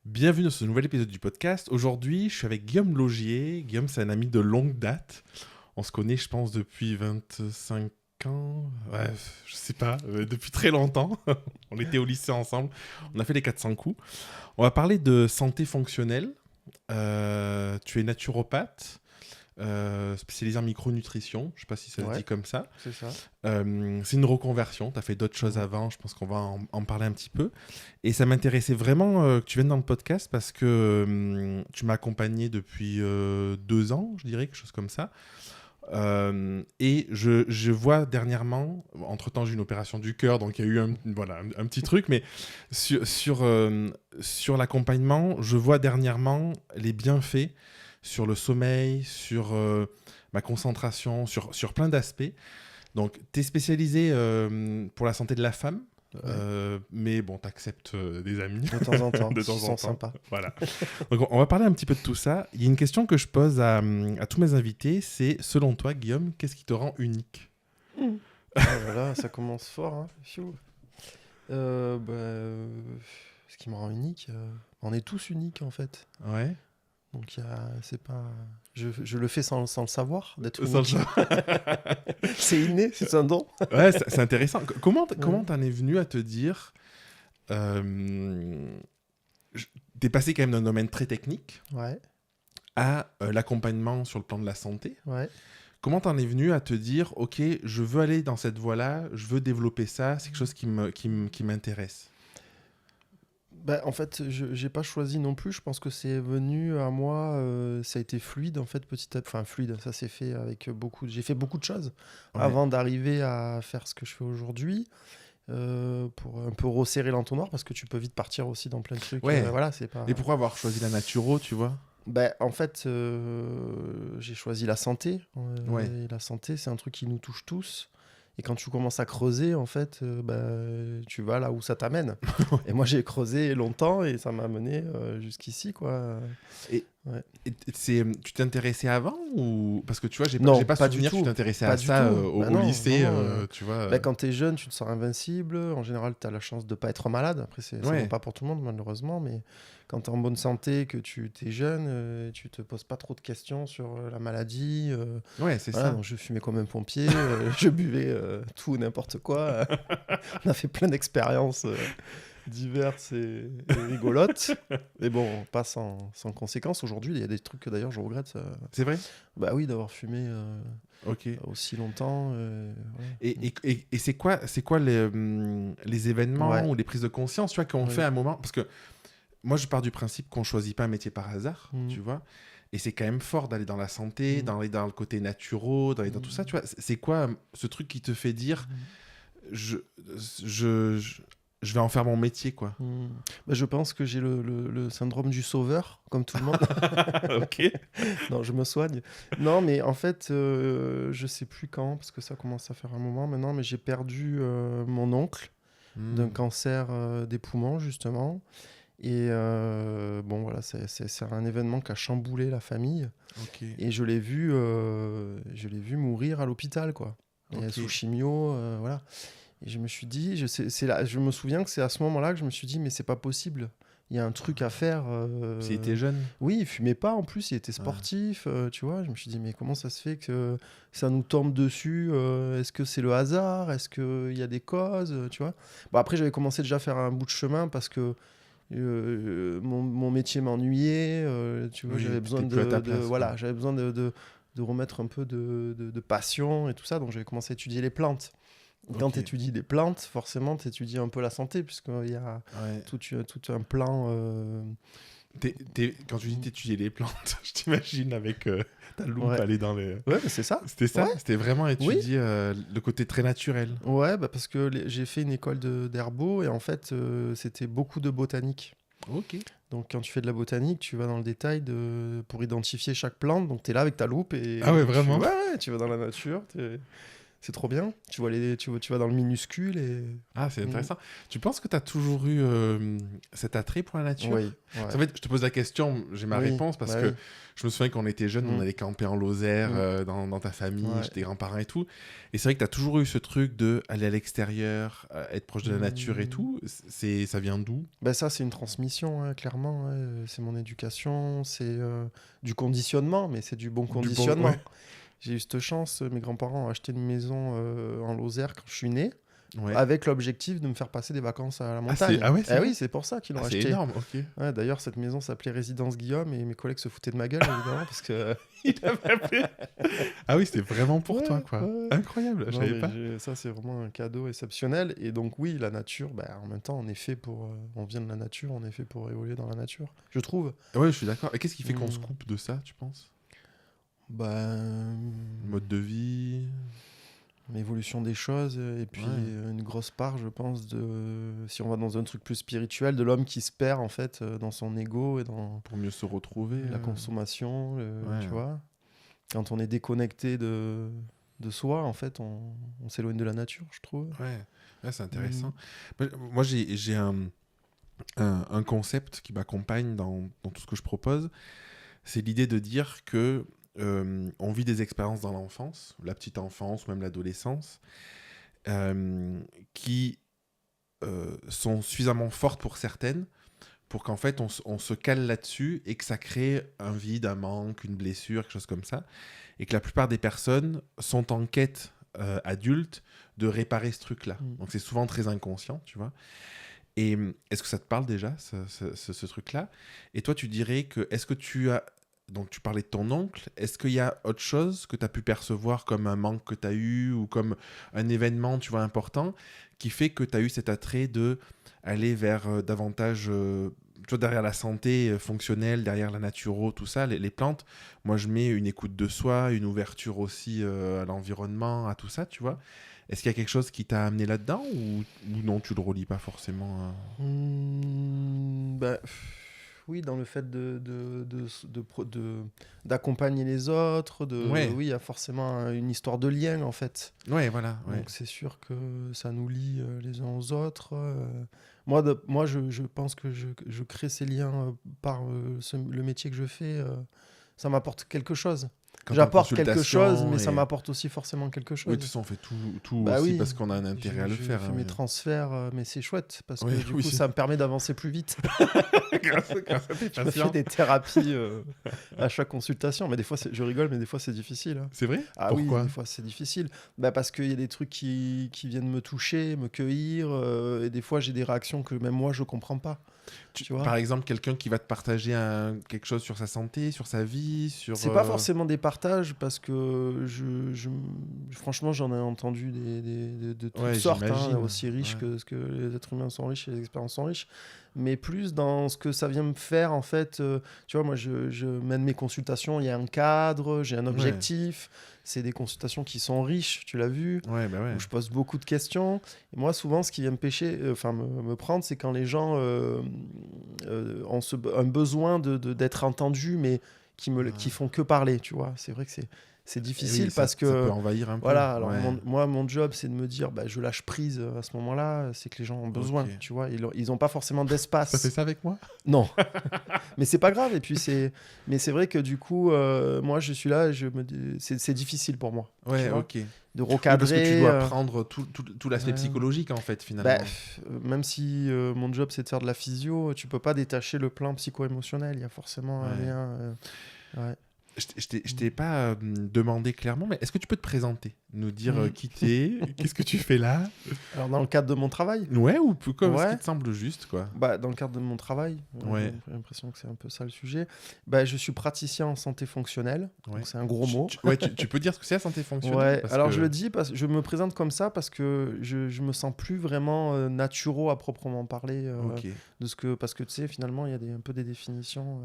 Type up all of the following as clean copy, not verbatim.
Bienvenue dans ce nouvel épisode du podcast. Aujourd'hui, je suis avec Guillaume Logier. Guillaume, c'est un ami de longue date. On se connaît, je pense, depuis 25 ans. Ouais, je sais pas, depuis très longtemps. On était au lycée ensemble. On a fait les 400 coups. On va parler de santé fonctionnelle. Tu es naturopathe, spécialisé en micronutrition. Je sais pas si ça se dit comme ça. C'est ça. C'est une reconversion. Tu as fait d'autres choses avant. Je pense qu'on va en parler un petit peu. Et ça m'intéressait vraiment que tu viennes dans le podcast parce que tu m'as accompagné depuis 2 ans, je dirais, quelque chose comme ça. Et je vois dernièrement, entre-temps j'ai eu une opération du cœur, donc il y a eu un petit truc, mais sur l'accompagnement, je vois dernièrement les bienfaits sur le sommeil, sur ma concentration, sur plein d'aspects. Donc tu es spécialisé pour la santé de la femme. Mais bon, t'acceptes des amis de temps en temps, de temps ils en sont temps. sympas. Voilà. Donc on va parler un petit peu de tout ça. Il y a une question que je pose à tous mes invités, c'est selon toi, Guillaume, qu'est-ce qui te rend unique ? Voilà, ça commence fort. Hein. Ce qui me rend unique, on est tous uniques en fait. Ouais. Donc c'est pas, je le fais sans le savoir d'être Sans unique. C'est inné, c'est un don. Ouais, c'est intéressant. Comment t'en es venu à te dire t'es passé quand même d'un domaine très technique à l'accompagnement sur le plan de la santé. Ouais. Comment t'en es venu à te dire, ok, je veux aller dans cette voie-là, je veux développer ça, c'est quelque chose qui m'intéresse. En fait, je n'ai pas choisi non plus. Je pense que c'est venu à moi. Ça a été fluide, en fait, petit à petit. Enfin, fluide, ça s'est fait avec beaucoup... J'ai fait beaucoup de choses avant d'arriver à faire ce que je fais aujourd'hui. Pour un peu resserrer l'entonnoir, parce que tu peux vite partir aussi dans plein de trucs. Ouais. Voilà, c'est pas... Et pourquoi avoir choisi la naturo, tu vois ? En fait, j'ai choisi la santé. Et la santé, c'est un truc qui nous touche tous. Et quand tu commences à creuser, en fait, tu vas là où ça t'amène. Et moi, j'ai creusé longtemps et ça m'a amené jusqu'ici, quoi. Et tu t'intéressais avant ou parce que tu vois, j'ai pas souvenir que tu t'intéressais pas à ça au lycée, non. tu vois. Quand t'es jeune, tu te sens invincible. En général, t'as la chance de pas être malade. Après, ça va pas pour tout le monde, malheureusement, mais quand t'es en bonne santé, que tu t'es jeune, tu te poses pas trop de questions sur la maladie. C'est voilà, ça. donc je fumais comme un pompier, je buvais tout, n'importe quoi. On a fait plein d'expériences diverses et rigolotes. Mais bon, pas sans conséquences. Aujourd'hui, il y a des trucs que d'ailleurs je regrette. C'est vrai ? Bah oui, d'avoir fumé aussi longtemps. Et c'est quoi les événements ou les prises de conscience, tu vois, qu'on fait à un moment ? Parce que moi, je pars du principe qu'on choisit pas un métier par hasard, tu vois. Et c'est quand même fort d'aller dans la santé, d'aller dans le côté naturo, d'aller dans tout ça, tu vois. C'est quoi ce truc qui te fait dire je vais en faire mon métier, quoi. Je pense que j'ai le syndrome du sauveur, comme tout le monde. Ok. Non, je me soigne. Non, mais en fait, je sais plus quand, parce que ça commence à faire un moment maintenant, mais j'ai perdu mon oncle d'un cancer des poumons, justement. Et voilà, c'est un événement qui a chamboulé la famille. Okay. Et je l'ai vu mourir à l'hôpital, quoi. Et sous chimio, voilà. Et je me suis dit, je me souviens que c'est à ce moment-là que je me suis dit, mais c'est pas possible. Il y a un truc à faire. Il était jeune. Oui, il fumait pas en plus, il était sportif, tu vois. Je me suis dit, mais comment ça se fait que ça nous tombe dessus ? Est-ce que c'est le hasard ? Est-ce qu'il y a des causes ? Tu vois. Après, j'avais commencé déjà à faire un bout de chemin parce que mon métier m'ennuyait, tu vois, j'avais besoin j'avais besoin de remettre un peu de passion et tout ça, donc j'avais commencé à étudier les plantes. Quand tu étudies des plantes, forcément tu étudies un peu la santé, puisqu'il y a tout un plan. Quand tu dis t'étudier les plantes, je t'imagine avec ta loupe aller dans les... Ouais, mais c'est ça. C'était ça. C'était vraiment étudier le côté très naturel. Ouais, parce que j'ai fait une école d'herbo et en fait, c'était beaucoup de botanique. Ok. Donc quand tu fais de la botanique, tu vas dans le détail pour identifier chaque plante. Donc tu es là avec ta loupe et ah ouais, vraiment. Tu vas dans la nature. C'est trop bien. Tu vas dans le minuscule et... Ah, c'est intéressant. Tu penses que tu as toujours eu cet attrait pour la nature? Oui. Ouais. En fait, je te pose la question, j'ai ma réponse, parce que je me souviens quand on était jeunes, on allait camper en Lozère, dans ta famille, chez tes grands-parents et tout. Et c'est vrai que tu as toujours eu ce truc de aller à l'extérieur, être proche de la nature et tout. Ça vient d'où? Ben ça, c'est une transmission, hein, clairement. Ouais. C'est mon éducation, c'est du conditionnement, mais c'est du bon conditionnement. J'ai eu cette chance, mes grands-parents ont acheté une maison en Lozère quand je suis né, avec l'objectif de me faire passer des vacances à la montagne. Oui, c'est pour ça qu'ils l'ont acheté. C'est énorme, ok. Ouais, d'ailleurs, cette maison s'appelait Résidence Guillaume et mes collègues se foutaient de ma gueule, évidemment, parce que... Ah oui, c'était vraiment pour toi, quoi. Incroyable, je savais pas. Ça, c'est vraiment un cadeau exceptionnel. Et donc, oui, la nature, en même temps, on est fait pour... on vient de la nature, on est fait pour évoluer dans la nature, je trouve. Ouais, je suis d'accord. Et qu'est-ce qui fait qu'on se coupe de ça, tu penses? Mode de vie, l'évolution des choses, et puis une grosse part, je pense, si on va dans un truc plus spirituel, de l'homme qui se perd en fait dans son ego et dans pour mieux se retrouver, la consommation, tu vois. Quand on est déconnecté de soi, en fait, on s'éloigne de la nature, je trouve. Ouais, c'est intéressant. Moi, j'ai un concept qui m'accompagne dans tout ce que je propose. C'est l'idée de dire que on vit des expériences dans l'enfance, la petite enfance ou même l'adolescence, qui sont suffisamment fortes pour certaines, pour qu'en fait on se cale là-dessus et que ça crée un vide, un manque, une blessure, quelque chose comme ça, et que la plupart des personnes sont en quête adulte de réparer ce truc-là. Donc c'est souvent très inconscient, tu vois. Et est-ce que ça te parle déjà, ce truc-là? Et toi, tu dirais que, est-ce que tu as... Donc, tu parlais de ton oncle. Est-ce qu'il y a autre chose que tu as pu percevoir comme un manque que tu as eu ou comme un événement, tu vois, important qui fait que tu as eu cet attrait de aller vers davantage, tu vois, derrière la santé fonctionnelle, derrière la naturo, tout ça, les plantes. Moi, je mets une écoute de soi, une ouverture aussi à l'environnement, à tout ça, tu vois. Est-ce qu'il y a quelque chose qui t'a amené là-dedans ou non, tu le relis pas forcément Oui, dans le fait d'accompagner les autres, oui, il y a forcément une histoire de lien en fait. Voilà. Donc c'est sûr que ça nous lie les uns aux autres. Moi, je pense que je crée ces liens par le métier que je fais. Ça m'apporte quelque chose. J'apporte quelque chose, mais ça m'apporte aussi forcément quelque chose. Oui, de toute façon, on fait tout aussi parce qu'on a un intérêt à le faire. Je fais mes transferts, mais c'est chouette parce que du coup, ça me permet d'avancer plus vite. grâce à tes patients. Je fais des thérapies à chaque consultation, mais des fois, je rigole, mais des fois, c'est difficile. Hein. C'est vrai? Pourquoi? Oui, des fois, c'est difficile. Parce qu'il y a des trucs qui viennent me toucher, me cueillir, et des fois, j'ai des réactions que même moi, je comprends pas. Tu vois, par exemple, quelqu'un qui va te partager quelque chose sur sa santé, sur sa vie, c'est pas forcément des partages parce que franchement, j'en ai entendu de toutes sortes, aussi riches que ce que les êtres humains sont riches et les expériences sont riches, mais plus dans ce que ça vient me faire en fait. Tu vois, moi, je mène mes consultations, il y a un cadre, j'ai un objectif. C'est des consultations qui sont riches, tu l'as vu, où je pose beaucoup de questions. Et moi, souvent, ce qui vient me prendre, c'est quand les gens ont un besoin d'être entendus, mais qui font que parler, tu vois. C'est vrai que c'est difficile parce que... Ça peut envahir un peu. Voilà, alors mon job, c'est de me dire, je lâche prise à ce moment-là, c'est que les gens ont besoin, tu vois. Ils n'ont pas forcément d'espace. Ça fait ça avec moi? Non. Mais c'est pas grave. Et puis mais c'est vrai que du coup, moi, je suis là, c'est difficile pour moi. De recadrer. Parce que tu dois prendre tout l'aspect psychologique, en fait, finalement. Même si mon job, c'est de faire de la physio, tu peux pas détacher le plan psycho-émotionnel. Il y a forcément un lien... Je t'ai pas demandé clairement, mais est-ce que tu peux te présenter? Nous dire qui t'es, qu'est-ce que tu fais là? Alors, dans le cadre de mon travail? Ouais, ou comme ce qui te semble juste, quoi. Dans le cadre de mon travail, j'ai l'impression que c'est un peu ça le sujet. Je suis praticien en santé fonctionnelle, donc c'est un gros mot. Tu peux dire ce que c'est la santé fonctionnelle? Je le dis, parce que je me présente comme ça parce que je me sens plus vraiment naturo à proprement parler. Parce que tu sais, finalement, il y a un peu des définitions.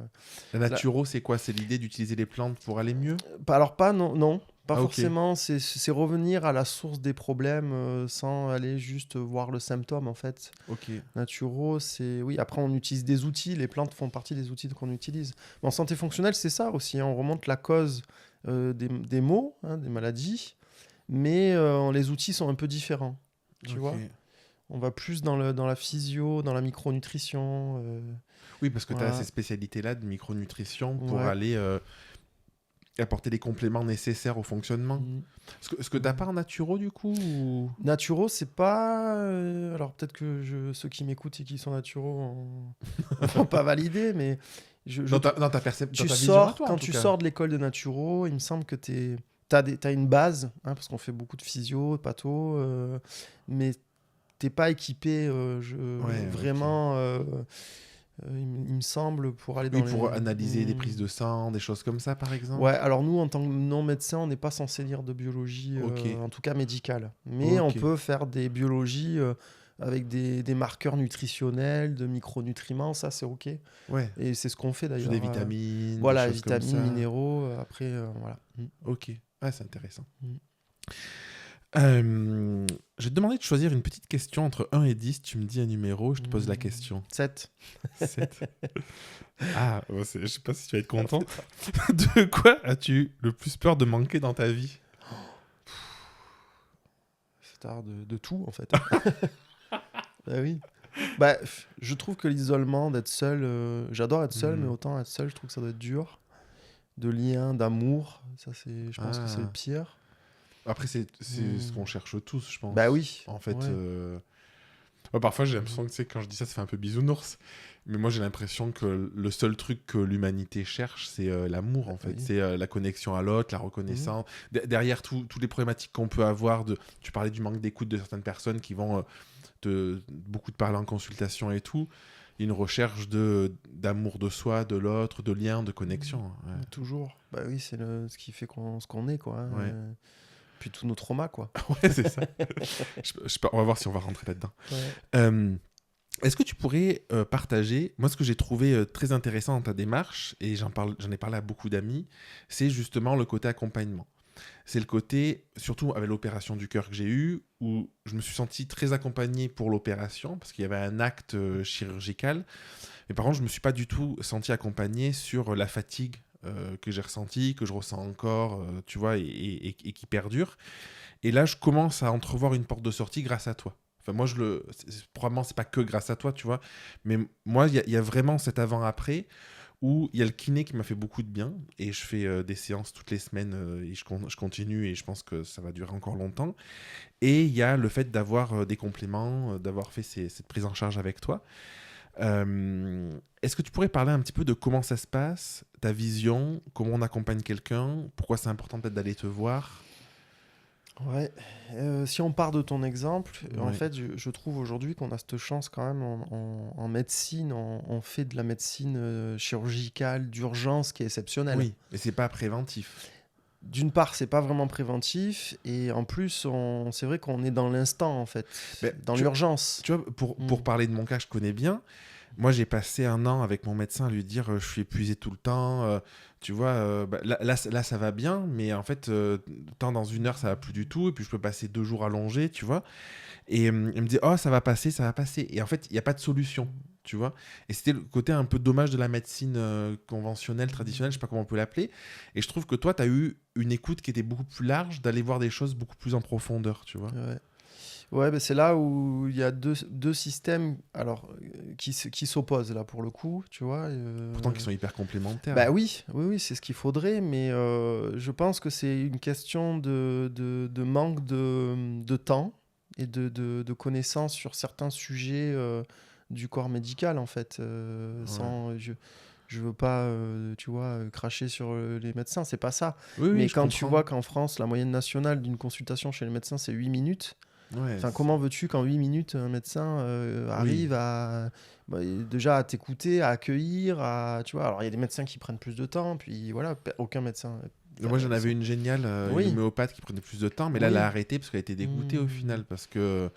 La naturo, c'est quoi? C'est l'idée d'utiliser les plantes pour aller mieux? Non. Pas forcément, c'est revenir à la source des problèmes sans aller juste voir le symptôme, en fait. Naturo, c'est... Oui, après, on utilise des outils. Les plantes font partie des outils qu'on utilise. Mais en santé fonctionnelle, c'est ça aussi. On remonte la cause des maux, des maladies. mais les outils sont un peu différents. Tu Ok. vois, on va plus dans la physio, dans la micronutrition. Oui, parce que tu as Voilà. ces spécialités-là de micronutrition pour Ouais. aller apporter les compléments nécessaires au fonctionnement. Mm. Ce que tu n'as pas en naturo, du coup ou... Naturo, c'est pas. Alors peut-être que ceux qui m'écoutent et qui sont naturaux vont pas valider, mais Dans ta perception, tu dans ta vision à sors, toi, en quand tout tu cas. sors de l'école de naturo, il me semble que t'as une base, hein, parce qu'on fait beaucoup de physio, de patho, mais t'es pas équipé Ouais, vraiment, il me semble, pour aller Oui, dans pour les. analyser des prises de sang, des choses comme ça, par exemple. Ouais, alors nous, en tant que non-médecin, on n'est pas censé lire de biologie, Ok. en tout cas médicale. Mais on Ok. peut faire des biologies avec des marqueurs nutritionnels, de micronutriments, ça c'est OK. Ouais. Et c'est ce qu'on fait Sur d'ailleurs. des vitamines, des Voilà, choses comme vitamines, ça. minéraux, après, voilà. Ok. Ah, c'est intéressant. Mm. Je vais te demander de choisir une petite question entre 1 et 10. Tu me dis un numéro, je te pose la question. 7. 7. Ah, je sais pas si tu vas être content. De quoi as-tu le plus peur de manquer dans ta vie? C'est tard de tout, en fait. Bah oui. Bah, je trouve que l'isolement, d'être seul, j'adore être seul, mais autant être seul, je trouve que ça doit être dur. De liens, d'amour, ça c'est, je pense que c'est le pire. Après, c'est ce qu'on cherche tous, je pense. Bah oui. En fait, ouais. moi, parfois, j'ai l'impression que, tu sais, quand je dis ça, ça fait un peu bisounours. Mais moi, j'ai l'impression que le seul truc que l'humanité cherche, c'est l'amour, en fait. Oui. C'est la connexion à l'autre, la reconnaissance. Derrière toutes les problématiques qu'on peut avoir, tu parlais du manque d'écoute de certaines personnes qui vont beaucoup te parler en consultation et tout. Il y a une recherche d'amour de soi, de l'autre, de lien, de connexion. Ouais. Toujours. Bah oui, c'est ce qui fait ce qu'on est, quoi. Hein. Ouais. Puis tous nos traumas, quoi. Ouais, c'est ça. On va voir si on va rentrer là-dedans. Ouais. Est-ce que tu pourrais partager, moi ce que j'ai trouvé très intéressant dans ta démarche, et j'en ai parlé à beaucoup d'amis, c'est justement le côté accompagnement. C'est le côté, surtout avec l'opération du cœur que j'ai eue, où je me suis senti très accompagné pour l'opération, parce qu'il y avait un acte chirurgical, mais par contre je ne me suis pas du tout senti accompagné sur la fatigue que j'ai ressentie, que je ressens encore, tu vois, et qui perdure. Et là, je commence à entrevoir une porte de sortie grâce à toi. Enfin, moi, probablement, c'est pas que grâce à toi, tu vois. Mais moi, il y a vraiment cet avant-après où il y a le kiné qui m'a fait beaucoup de bien. Et je fais des séances toutes les semaines et je continue et je pense que ça va durer encore longtemps. Et il y a le fait d'avoir des compléments, d'avoir fait cette prise en charge avec toi. Est-ce que tu pourrais parler un petit peu de comment ça se passe, ta vision, comment on accompagne quelqu'un, pourquoi c'est important peut-être d'aller te voir? Ouais. Si on part de ton exemple, en Ouais. fait, je trouve aujourd'hui qu'on a cette chance quand même en médecine, on fait de la médecine chirurgicale d'urgence qui est exceptionnelle. Oui, mais c'est pas préventif. D'une part, c'est pas vraiment préventif, et en plus, c'est vrai qu'on est dans l'instant, en fait, Mais dans l'urgence. Tu vois, pour parler de mon cas, je connais bien. Moi, j'ai passé un an avec mon médecin à lui dire je suis épuisé tout le temps. Tu vois, là, ça va bien, mais en fait, tant dans 1 heure, ça va plus du tout. Et puis, je peux passer 2 jours allongés, tu vois. Et il me dit oh, ça va passer, ça va passer. Et en fait, il n'y a pas de solution, tu vois. Et c'était le côté un peu dommage de la médecine conventionnelle, traditionnelle, je sais pas comment on peut l'appeler. Et je trouve que toi, tu as eu une écoute qui était beaucoup plus large, d'aller voir des choses beaucoup plus en profondeur, tu vois. Ouais, bah c'est là où il y a deux systèmes qui s'opposent, là, pour le coup, tu vois. Pourtant, qui sont hyper complémentaires. Bah oui, c'est ce qu'il faudrait, mais je pense que c'est une question de manque de temps et de connaissances sur certains sujets du corps médical, en fait. Je veux pas, tu vois, cracher sur les médecins, c'est pas ça. Oui, Mais je quand tu comprends. vois qu'en France, la moyenne nationale d'une consultation chez le médecin, c'est 8 minutes. Ouais, Enfin, comment veux-tu qu'en 8 minutes, un médecin arrive déjà à t'écouter, à accueillir, tu vois. Alors, il y a des médecins qui prennent plus de temps, puis voilà, aucun médecin. Moi, j'en avais une géniale, Oui. une homéopathe qui prenait plus de temps, mais là, elle a arrêté parce qu'elle était dégoûtée au final, parce que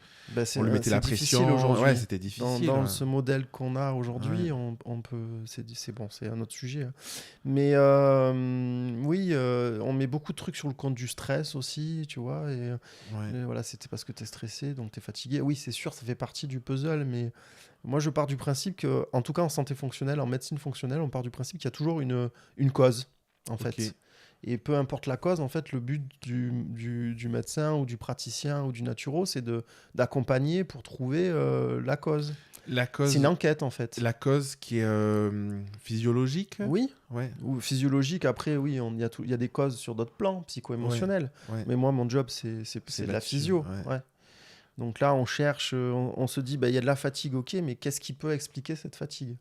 on lui mettait la pression. Aujourd'hui. Ouais, c'était difficile. Dans ce modèle qu'on a aujourd'hui, on peut. C'est bon, c'est un autre sujet. Hein. Mais oui, on met beaucoup de trucs sur le compte du stress aussi, tu vois. Et voilà, c'était parce que tu es stressé, donc tu es fatigué. Oui, c'est sûr, ça fait partie du puzzle, mais moi, je pars du principe que, en tout cas en santé fonctionnelle, en médecine fonctionnelle, on part du principe qu'il y a toujours une cause, en fait. Et peu importe la cause, en fait, le but du médecin ou du praticien ou du naturo, c'est d'accompagner pour trouver la cause. La C'est une cause, enquête, en fait. la cause qui est physiologique. Oui, Ouais. ou physiologique. Après, oui, il y a des causes sur d'autres plans, psycho-émotionnels. Ouais. Mais moi, mon job, c'est de la là-dessus, physio. ouais. Ouais. Donc là, on cherche, on se dit, bah, il y a de la fatigue, ok, mais qu'est-ce qui peut expliquer cette fatigue?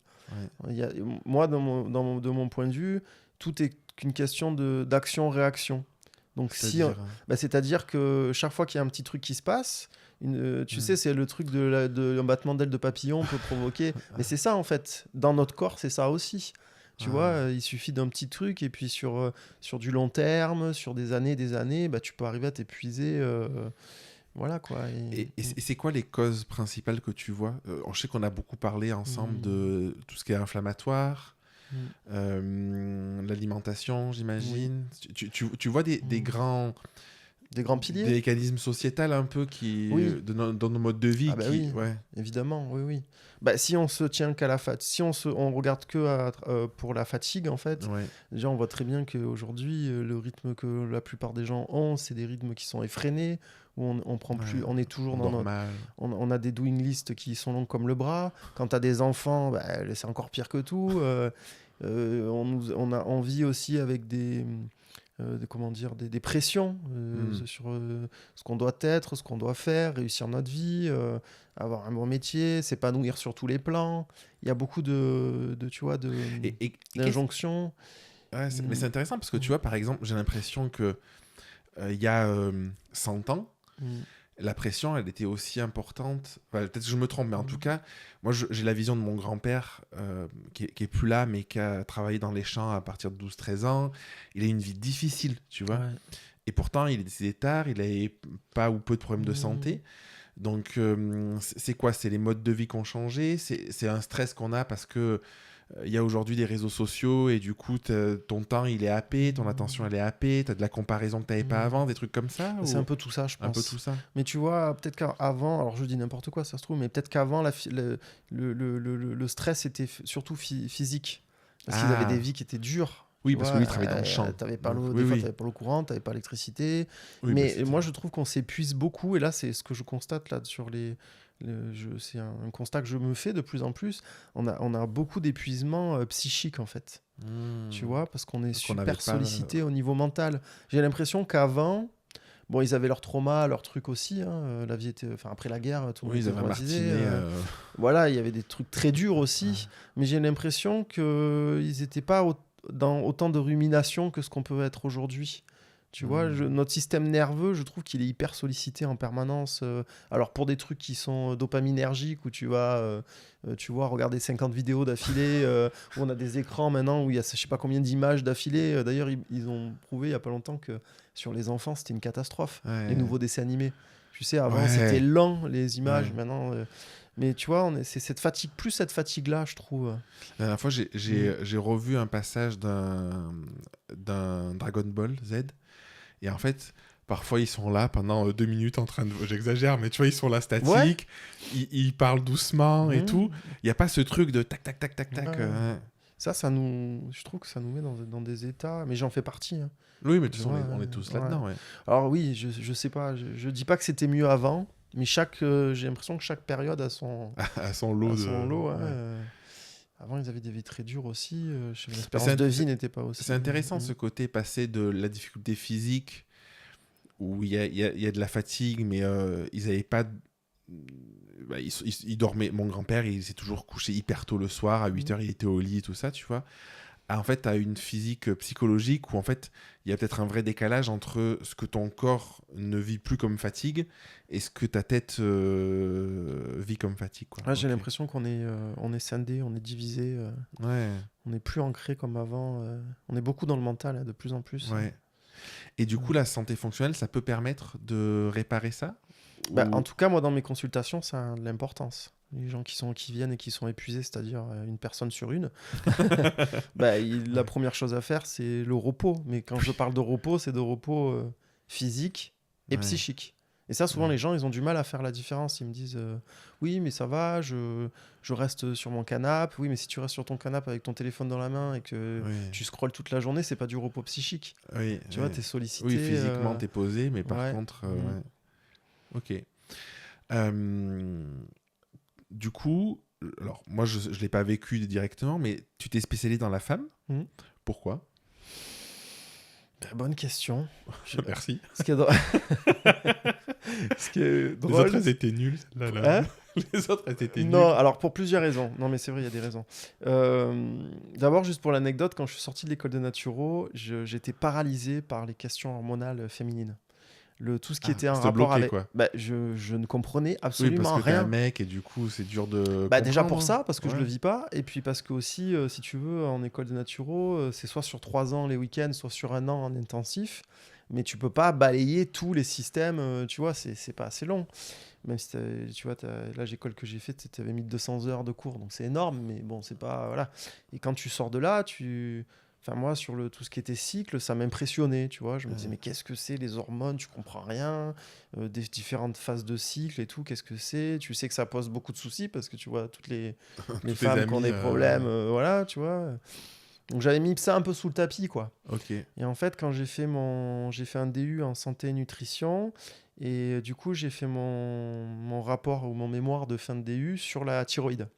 Moi, de mon point de vue, tout est qu'une question d'action-réaction. Donc, c'est-à-dire que chaque fois qu'il y a un petit truc qui se passe, tu sais, c'est le truc un battement d'aile de papillon peut provoquer. Mais c'est ça, en fait. Dans notre corps, c'est ça aussi. Tu vois, il suffit d'un petit truc, et puis sur du long terme, sur des années, bah, tu peux arriver à t'épuiser. Voilà, quoi. Et c'est quoi les causes principales que tu vois? Je sais qu'on a beaucoup parlé ensemble de tout ce qui est inflammatoire, l'alimentation, j'imagine. Tu vois des grands... Des grands piliers. Des mécanismes sociétals un peu dans nos modes de vie. Ah bah oui, évidemment, oui. Bah, si on se tient qu'à la fatigue, si on regarde que pour la fatigue, en fait, déjà on voit très bien qu'aujourd'hui, le rythme que la plupart des gens ont, c'est des rythmes qui sont effrénés, où on prend plus, on est toujours dans on a des doing lists qui sont longs comme le bras. Quand tu as des enfants, bah, c'est encore pire que tout. On vit aussi avec des pressions sur ce qu'on doit être, ce qu'on doit faire, réussir notre vie, avoir un bon métier, s'épanouir sur tous les plans. Il y a beaucoup d'injonctions. Mais c'est intéressant parce que tu vois, par exemple, j'ai l'impression que il y a 100 ans, la pression, elle était aussi importante. Enfin, peut-être que je me trompe, mais en tout cas, moi, j'ai la vision de mon grand-père qui est plus là, mais qui a travaillé dans les champs à partir de 12-13 ans. Il a eu une vie difficile, tu vois. Ouais. Et pourtant, il est décédé tard, il n'avait pas ou peu de problèmes de santé. Donc, c'est quoi? C'est les modes de vie qui ont changé? C'est un stress qu'on a parce que il y a aujourd'hui des réseaux sociaux et du coup ton temps il est happé, ton attention elle est happée, tu as de la comparaison que tu n'avais pas avant, des trucs comme ça? C'est un peu tout ça, je pense. Un peu tout ça. Mais tu vois, peut-être qu'avant, alors je dis n'importe quoi, ça se trouve, mais peut-être qu'avant le stress était surtout physique. Parce qu'ils avaient des vies qui étaient dures. Oui, parce que lui, il travaillait dans le champ. Des fois, tu n'avais pas l'eau courante, tu n'avais pas l'électricité. Mais moi, je trouve qu'on s'épuise beaucoup. Et là, c'est ce que je constate là, sur c'est un constat que je me fais de plus en plus. On a beaucoup d'épuisement psychique, en fait. Tu vois, parce qu'on est super sollicité au niveau mental. J'ai l'impression qu'avant... Bon, ils avaient leur trauma, leur truc aussi. La vie était... Enfin, après la guerre, tout le monde était traumatisé. Voilà, il y avait des trucs très durs aussi. Mais j'ai l'impression qu'ils n'étaient pas dans autant de rumination que ce qu'on peut être aujourd'hui. Tu vois, notre système nerveux, je trouve qu'il est hyper sollicité en permanence. Alors, pour des trucs qui sont dopaminergiques, où tu vas regarder 50 vidéos d'affilée, où on a des écrans maintenant, où il y a je sais pas combien d'images d'affilée. D'ailleurs, ils ont prouvé il y a pas longtemps que sur les enfants, c'était une catastrophe, les nouveaux dessins animés. Tu sais, avant, c'était lent, les images. Maintenant... mais tu vois, c'est cette fatigue-là, je trouve. La dernière fois, j'ai revu un passage d'un Dragon Ball Z. Et en fait, parfois, ils sont là pendant 2 minutes en train de... J'exagère, mais tu vois, ils sont là statiques. Ils parlent doucement et tout. Il n'y a pas ce truc de tac, tac, tac, tac, tac. Je trouve que ça nous met dans des états... Mais j'en fais partie. Oui, mais de toute façon, on est tous là-dedans. Ouais. Alors oui, je sais pas. Je dis pas que c'était mieux avant. Mais j'ai l'impression que chaque période a son lot. Avant, ils avaient des vies très dures aussi. L'espérance de vie n'était pas aussi... C'est intéressant ce côté passé de la difficulté physique, où il y a de la fatigue, mais ils n'avaient pas... ils dormaient. Mon grand-père, il s'est toujours couché hyper tôt le soir. À 8h, il était au lit et tout ça, tu vois. En fait, tu as une physique psychologique où en fait, il y a peut-être un vrai décalage entre ce que ton corps ne vit plus comme fatigue et ce que ta tête vit comme fatigue. Quoi. J'ai l'impression qu'on est scindé, on est divisé. On n'est plus ancré comme avant. On est beaucoup dans le mental, de plus en plus. Ouais. Et du coup, la santé fonctionnelle, ça peut permettre de réparer ça? En tout cas, moi, dans mes consultations, ça a de l'importance. Les gens qui viennent et qui sont épuisés, c'est-à-dire une personne sur une, la première chose à faire, c'est le repos. Mais quand je parle de repos, c'est de repos physique et psychique. Et ça, souvent, Ouais. les gens, ils ont du mal à faire la différence. Ils me disent oui, mais ça va, je reste sur mon canapé. Oui, mais si tu restes sur ton canapé avec ton téléphone dans la main et que Oui, tu scrolles toute la journée, c'est pas du repos psychique. oui, Tu vois, oui. t'es sollicité. Oui, physiquement, t'es posé, mais par ouais. contre, Mhm. ouais. Ok. Euh, du coup, alors moi, je ne l'ai pas vécu directement, mais tu t'es spécialisé dans la femme. Mhm. Pourquoi? Bonne question. Merci. Ce qui est, drôle- Ce qui est Les drôle. autres, elles étaient nulles, là. Hein Les autres, elles étaient Non, nulles. alors pour plusieurs raisons. Non, mais c'est vrai, il y a des raisons. D'abord, juste pour l'anecdote, quand je suis sorti de l'école de naturo, j'étais paralysé par les questions hormonales féminines. Tout ce qui était en ça te rapport bloquait, avec. quoi. Bah, je ne comprenais Oui, parce absolument que t'es un rien. mec et du coup, c'est dur de Bah, déjà pour comprendre. ça, parce que je Ouais. le vis pas, et puis parce que aussi, si tu veux, en école de naturo, c'est soit sur 3 ans les week-ends, soit sur 1 an en intensif, mais tu peux pas balayer tous les systèmes, tu vois, c'est pas assez long. Même si tu vois, là, l'école que j'ai faite, tu avais 1200 heures de cours, donc c'est énorme, mais bon, c'est pas. Voilà. Et quand tu sors de là, Enfin, moi, sur tout ce qui était cycle, ça m'impressionnait, tu vois. Je me disais, mais qu'est-ce que c'est les hormones? Tu comprends rien. Des différentes phases de cycle et tout, qu'est-ce que c'est? Tu sais que ça pose beaucoup de soucis parce que tu vois toutes les Tous tes femmes qui ont amis, des problèmes, voilà, tu vois. Donc j'avais mis ça un peu sous le tapis, quoi. Ok. Et en fait, quand j'ai fait un DU en santé et nutrition, et du coup, j'ai fait mon rapport ou mon mémoire de fin de DU sur la thyroïde.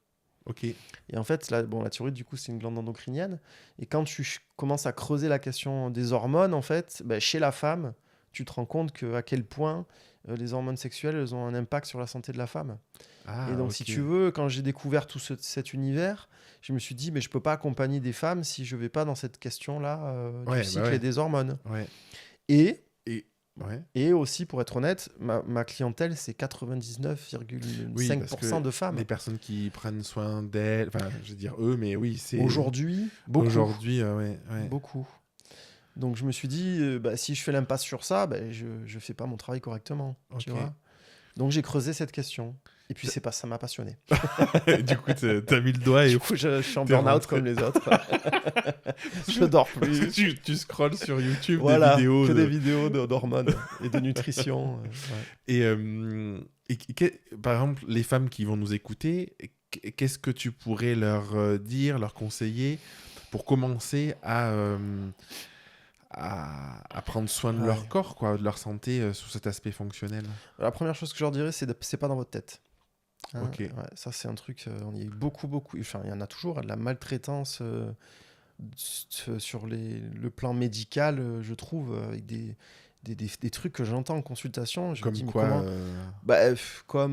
Ok. Et en fait, la thyroïde, du coup, c'est une glande endocrinienne. Et quand tu commences à creuser la question des hormones, en fait, chez la femme, tu te rends compte à quel point les hormones sexuelles, elles ont un impact sur la santé de la femme. Ah, Et donc, ok. si tu veux, quand j'ai découvert tout cet univers, je me suis dit, mais je peux pas accompagner des femmes si je vais pas dans cette question-là Ouais, du bah cycle ouais. et des hormones. Ouais. Et, Et ouais. et aussi, pour être honnête, ma clientèle, c'est Oui, 99,5% parce que de femmes. les personnes qui prennent soin d'elles, enfin, je veux dire eux, mais oui, c'est Aujourd'hui, beaucoup. aujourd'hui, ouais. Beaucoup. Donc je me suis dit, si je fais l'impasse sur ça, je fais pas mon travail correctement. Tu Ok. vois. Donc j'ai creusé cette question. Et puis ça m'a passionné. Du coup, t'as mis le doigt et Du coup, je suis en t'es burn-out rentré. comme les autres. Je dors Parce que plus. tu scrolles sur YouTube Voilà, des vidéos que des vidéos d'hormones et de nutrition. Ouais. Par exemple, les femmes qui vont nous écouter, qu'est-ce que tu pourrais leur dire, leur conseiller pour commencer à prendre soin de leur Ouais. corps, quoi, de leur santé sous cet aspect fonctionnel? La première chose que je leur dirais, c'est pas dans votre tête. Hein, Ok. ouais, ça, c'est un truc, on y a eu beaucoup. Enfin, il y en a toujours, de la maltraitance sur le plan médical, je trouve, avec des trucs que j'entends en consultation. Je me Comme dis, mais quoi comment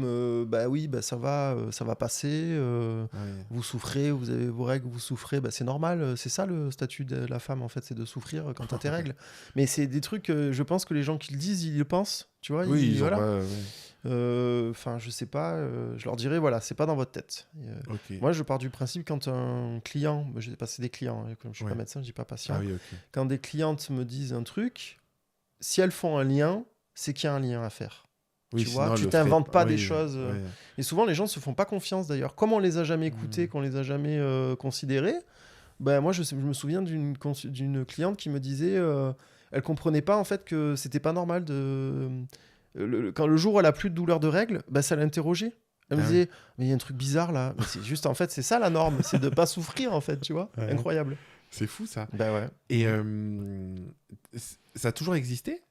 oui, ça va passer. ouais. Vous souffrez, vous avez vos règles, vous souffrez. C'est normal. C'est ça le statut de la femme, en fait, c'est de souffrir quand t'as tes règles. Mais c'est des trucs, je pense que les gens qui le disent, ils le pensent. Tu vois, Oui, ils ont voilà. pas. Enfin, je sais pas, je leur dirais, voilà, c'est pas dans votre tête. Ok. Moi, je pars du principe quand un client, j'ai passé des clients, hein, comme je suis Ouais. pas médecin, je dis pas patient. Ah oui, ok. Quand des clientes me disent un truc, si elles font un lien, c'est qu'il y a un lien à faire. Oui, Tu vois, sinon, tu le t'inventes ferait- pas oui, des choses. ouais. Et souvent, les gens se font pas confiance d'ailleurs. Comme on les a jamais écoutés, qu'on les a jamais considérés, moi, je me souviens d'une cliente qui me disait, elle comprenait pas en fait que c'était pas normal de. Quand le jour où elle a plus de douleur de règles, ça l'interrogeait. Elle me Ah disait, mais il y a un truc bizarre là. Mais c'est juste, en fait, c'est ça la norme, c'est de pas souffrir en fait, tu vois. Ouais. Incroyable. C'est fou ça. Bah ouais. Et ça a toujours existé?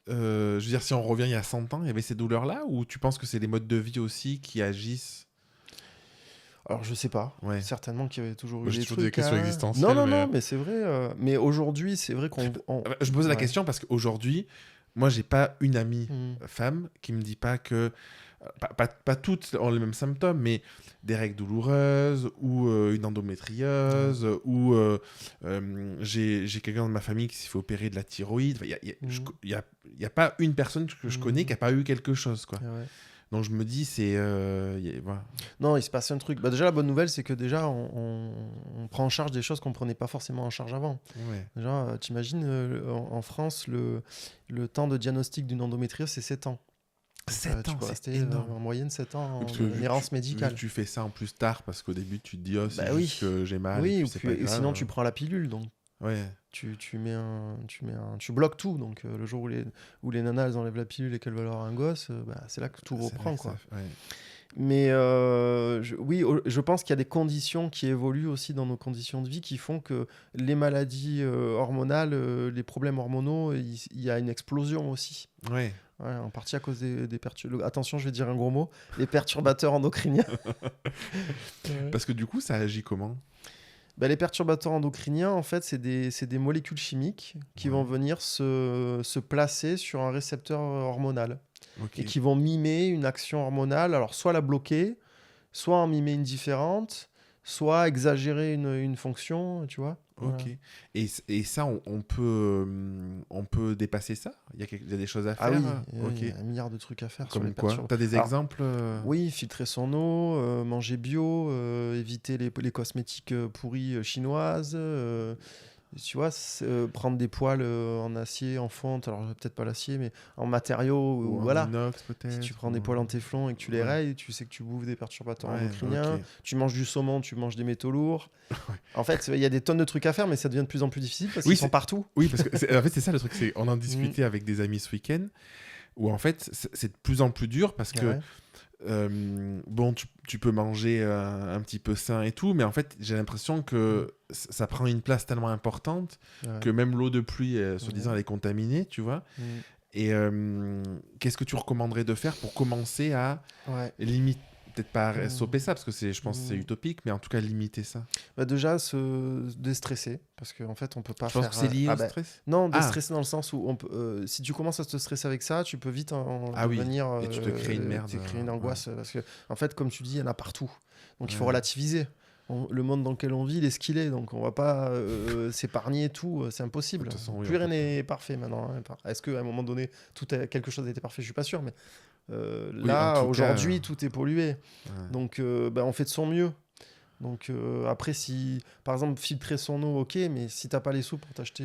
Je veux dire, si on revient il y a 100 ans, il y avait ces douleurs-là? Ou tu penses que c'est les modes de vie aussi qui agissent? Alors je sais pas. Ouais. Certainement qu'il y avait toujours eu Moi, j'ai des toujours trucs. des questions hein. existentielles, Non, mais- mais c'est vrai. Mais aujourd'hui, c'est vrai qu'on. Je pose la Ouais. question parce qu'aujourd'hui, moi, j'ai pas une amie Mhm. femme qui me dit pas que. Pas toutes ont les mêmes symptômes, mais des règles douloureuses ou une endométriose ou j'ai quelqu'un de ma famille qui s'est fait opérer de la thyroïde. Il y a pas une personne que je connais qui a pas eu quelque chose, quoi. Ouais. Donc je me dis, c'est. Voilà. Non, il se passe un truc. Déjà, la bonne nouvelle, c'est que déjà, on prend en charge des choses qu'on prenait pas forcément en charge avant. Ouais. Déjà, t'imagines, en France, le temps de diagnostic d'une endométriose, c'est 7 ans. 7 Tu ans, peux c'est rester énorme. en moyenne 7 ans Oui, parce en que vu errance vu médicale. que tu fais ça en plus tard parce qu'au début tu te dis oh c'est Oui. juste que j'ai mal et Oui, puis c'est pas et grave. sinon tu prends la pilule. Donc, Ouais. Tu bloques tout. Donc, le jour où les nanas elles enlèvent la pilule et qu'elles veulent avoir un gosse, c'est là que tout C'est reprend, vrai que quoi. ouais. Mais je pense qu'il y a des conditions qui évoluent aussi dans nos conditions de vie qui font que les maladies hormonales, les problèmes hormonaux, il y a une explosion aussi. Ouais. Ouais, en partie à cause des perturbateurs. Attention, je vais dire un gros mot. Les perturbateurs endocriniens. Ouais. Parce que du coup, ça agit comment? Ben, les perturbateurs endocriniens, en fait, c'est des molécules chimiques qui vont venir se placer sur un récepteur hormonal. Ok. Et qui vont mimer une action hormonale, alors soit la bloquer, soit en mimer une différente, soit exagérer une fonction, tu vois. Voilà. Ok. Et ça, on peut dépasser ça? Il y a des choses à Ah faire? oui, Ok. il y a un milliard de trucs à faire sur Comme les quoi? perturbateurs. T'as des Alors, exemples? oui, filtrer son eau, manger bio, éviter les cosmétiques pourris chinoises, tu vois, prendre des poêles en acier, en fonte, alors peut-être pas l'acier, mais en matériaux, Ou en voilà. inox, Si peut-être? tu prends des poêles en téflon et que tu les Ouais. rayes, tu sais que tu bouffes des perturbateurs Ouais, endocriniens. ok. Tu manges du saumon, tu manges des métaux lourds. Ouais. En fait, il y a des tonnes de trucs à faire, mais ça devient de plus en plus difficile parce Oui, qu'ils sont partout. Oui, parce que en fait, c'est ça le truc. On en discutait avec des amis ce week-end, où en fait, c'est de plus en plus dur parce que, Ouais. bon, tu peux manger un petit peu sain et tout, mais en fait, j'ai l'impression que ça prend une place tellement importante Ouais. que même l'eau de pluie, soi-disant, elle est contaminée, tu vois. Mm. Et qu'est-ce que tu recommanderais de faire pour commencer à Ouais. limiter, peut-être pas stopper ça, parce que je pense que c'est Mm. utopique, mais en tout cas limiter ça. Bah déjà, se déstresser, parce qu'en fait, on peut pas Je pense faire... que c'est lié au bah, stress. non, Ah. déstresser dans le sens où si tu commences à te stresser avec ça, tu peux vite Ah oui, devenir... et tu te crées une merde, te créer une ouais. angoisse, parce que, en fait, comme tu dis, il y en a partout. Donc, il faut Ouais. relativiser. Le monde dans lequel on vit, il est ce qu'il est, donc on va pas s'épargner tout, c'est impossible. De toute façon, oui, Plus on rien peut n'est parfait maintenant. Hein. Est-ce qu'à un moment donné, quelque chose a été parfait? Je suis pas sûr, mais Oui, là, en tout aujourd'hui, cas, tout est pollué. ouais. Donc, on fait de son mieux. Donc, après, si, par exemple, filtrer son eau, ok, mais si t'as pas les sous pour t'acheter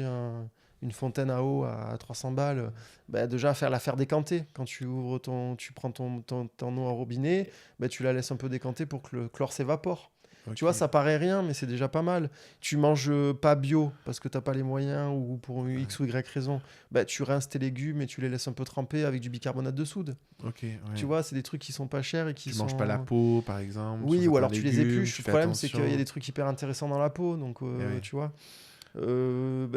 une fontaine à eau à 300 balles, déjà, la faire décanter. Quand tu prends ton eau en robinet, tu la laisses un peu décanter pour que le chlore s'évapore. Tu vois, Ok. ça paraît rien, mais c'est déjà pas mal. Tu manges pas bio parce que t'as pas les moyens ou pour une X ou Y raison. Tu rinces tes légumes et tu les laisses un peu tremper avec du bicarbonate de soude. Ok, ouais. Tu vois, c'est des trucs qui sont pas chers et qui Tu sont... manges pas la peau, par exemple. Oui, sur ou certains alors tu les légumes, épluches. tu Le fais problème, c'est qu'il y a attention. des trucs hyper intéressants dans la peau. Donc, oui. tu vois,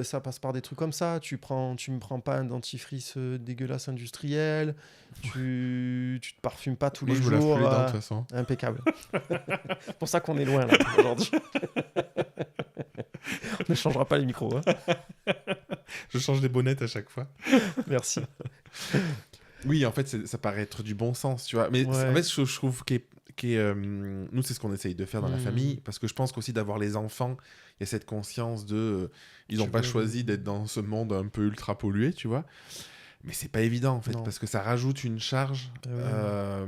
ça passe par des trucs comme ça. Tu me prends pas un dentifrice dégueulasse industriel. Tu te parfumes pas tous Moi, les je me lave jours. plus les dents, de toute façon. Impeccable. C'est pour ça qu'on est loin, là, aujourd'hui. On ne changera pas les micros. Hein. Je change les bonnettes à chaque fois. Merci. Oui, en fait, ça paraît être du bon sens, tu vois. Mais Ouais. en fait, je trouve nous, c'est ce qu'on essaye de faire dans la famille, parce que je pense qu'aussi d'avoir les enfants, il y a cette conscience de... ils n'ont pas choisi d'être dans ce monde un peu ultra pollué, tu vois. Mais c'est pas évident, en fait, Non. parce que ça rajoute une charge Ouais.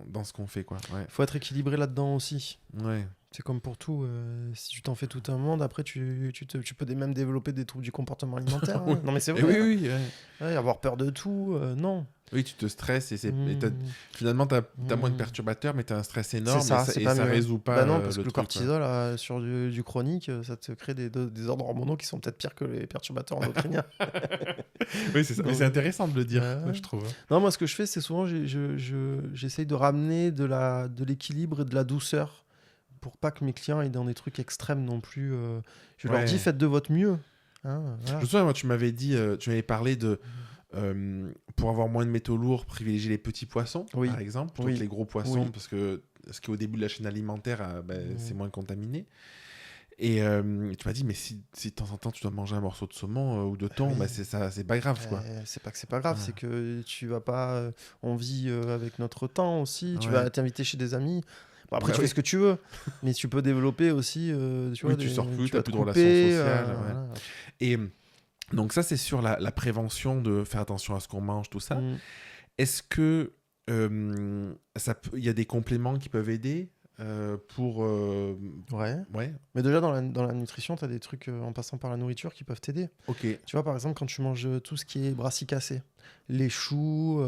dans ce qu'on fait, quoi. Ouais. Faut être équilibré là-dedans aussi. Ouais. C'est comme pour tout. Si tu t'en fais tout un monde, après, tu peux même développer des troubles du comportement alimentaire. Hein. Non, mais c'est Et vrai. oui, oui. Ouais. Ouais, avoir peur de tout, non. Oui, tu te stresses et Mmh. finalement, tu as moins de perturbateurs, mais tu as un stress énorme C'est ça, et c'est ça, pas et ça mieux. résout pas non, parce le que le truc, cortisol, sur du chronique, ça te crée des ordres hormonaux qui sont peut-être pires que les perturbateurs endocriniens. Oui, c'est ça. Mais Donc, c'est intéressant de le dire, ouais. je trouve. Non, moi, ce que je fais, c'est souvent, j'essaye de ramener de l'équilibre et de la douceur pour pas que mes clients aient dans des trucs extrêmes non plus. Je leur dis, faites de votre mieux. Hein, voilà. Je me souviens, moi, tu m'avais parlé de... pour avoir moins de métaux lourds, privilégier les petits poissons, Oui. par exemple, plutôt que les gros poissons, Oui. parce que ce qui est au début de la chaîne alimentaire, c'est moins contaminé. Et tu m'as dit, mais si de temps en temps tu dois manger un morceau de saumon ou de thon, oui. c'est pas grave, quoi. C'est pas que c'est pas grave, c'est que tu vas pas. On vit avec notre temps aussi. Tu Ouais. vas t'inviter chez des amis. Bon, après, Bah tu oui. fais ce que tu veux, mais tu peux développer aussi. Tu vois, tu sors plus, tu vas t'as plus te de relations couper, sociales. Ouais. voilà. Et donc ça, c'est sur la prévention de faire attention à ce qu'on mange, tout ça. Mm. Est-ce que il y a des compléments qui peuvent aider pour... Ouais. Ouais, Mais déjà, dans la nutrition, tu as des trucs en passant par la nourriture qui peuvent t'aider. ok. Tu vois, par exemple, quand tu manges tout ce qui est brassicacé, les choux,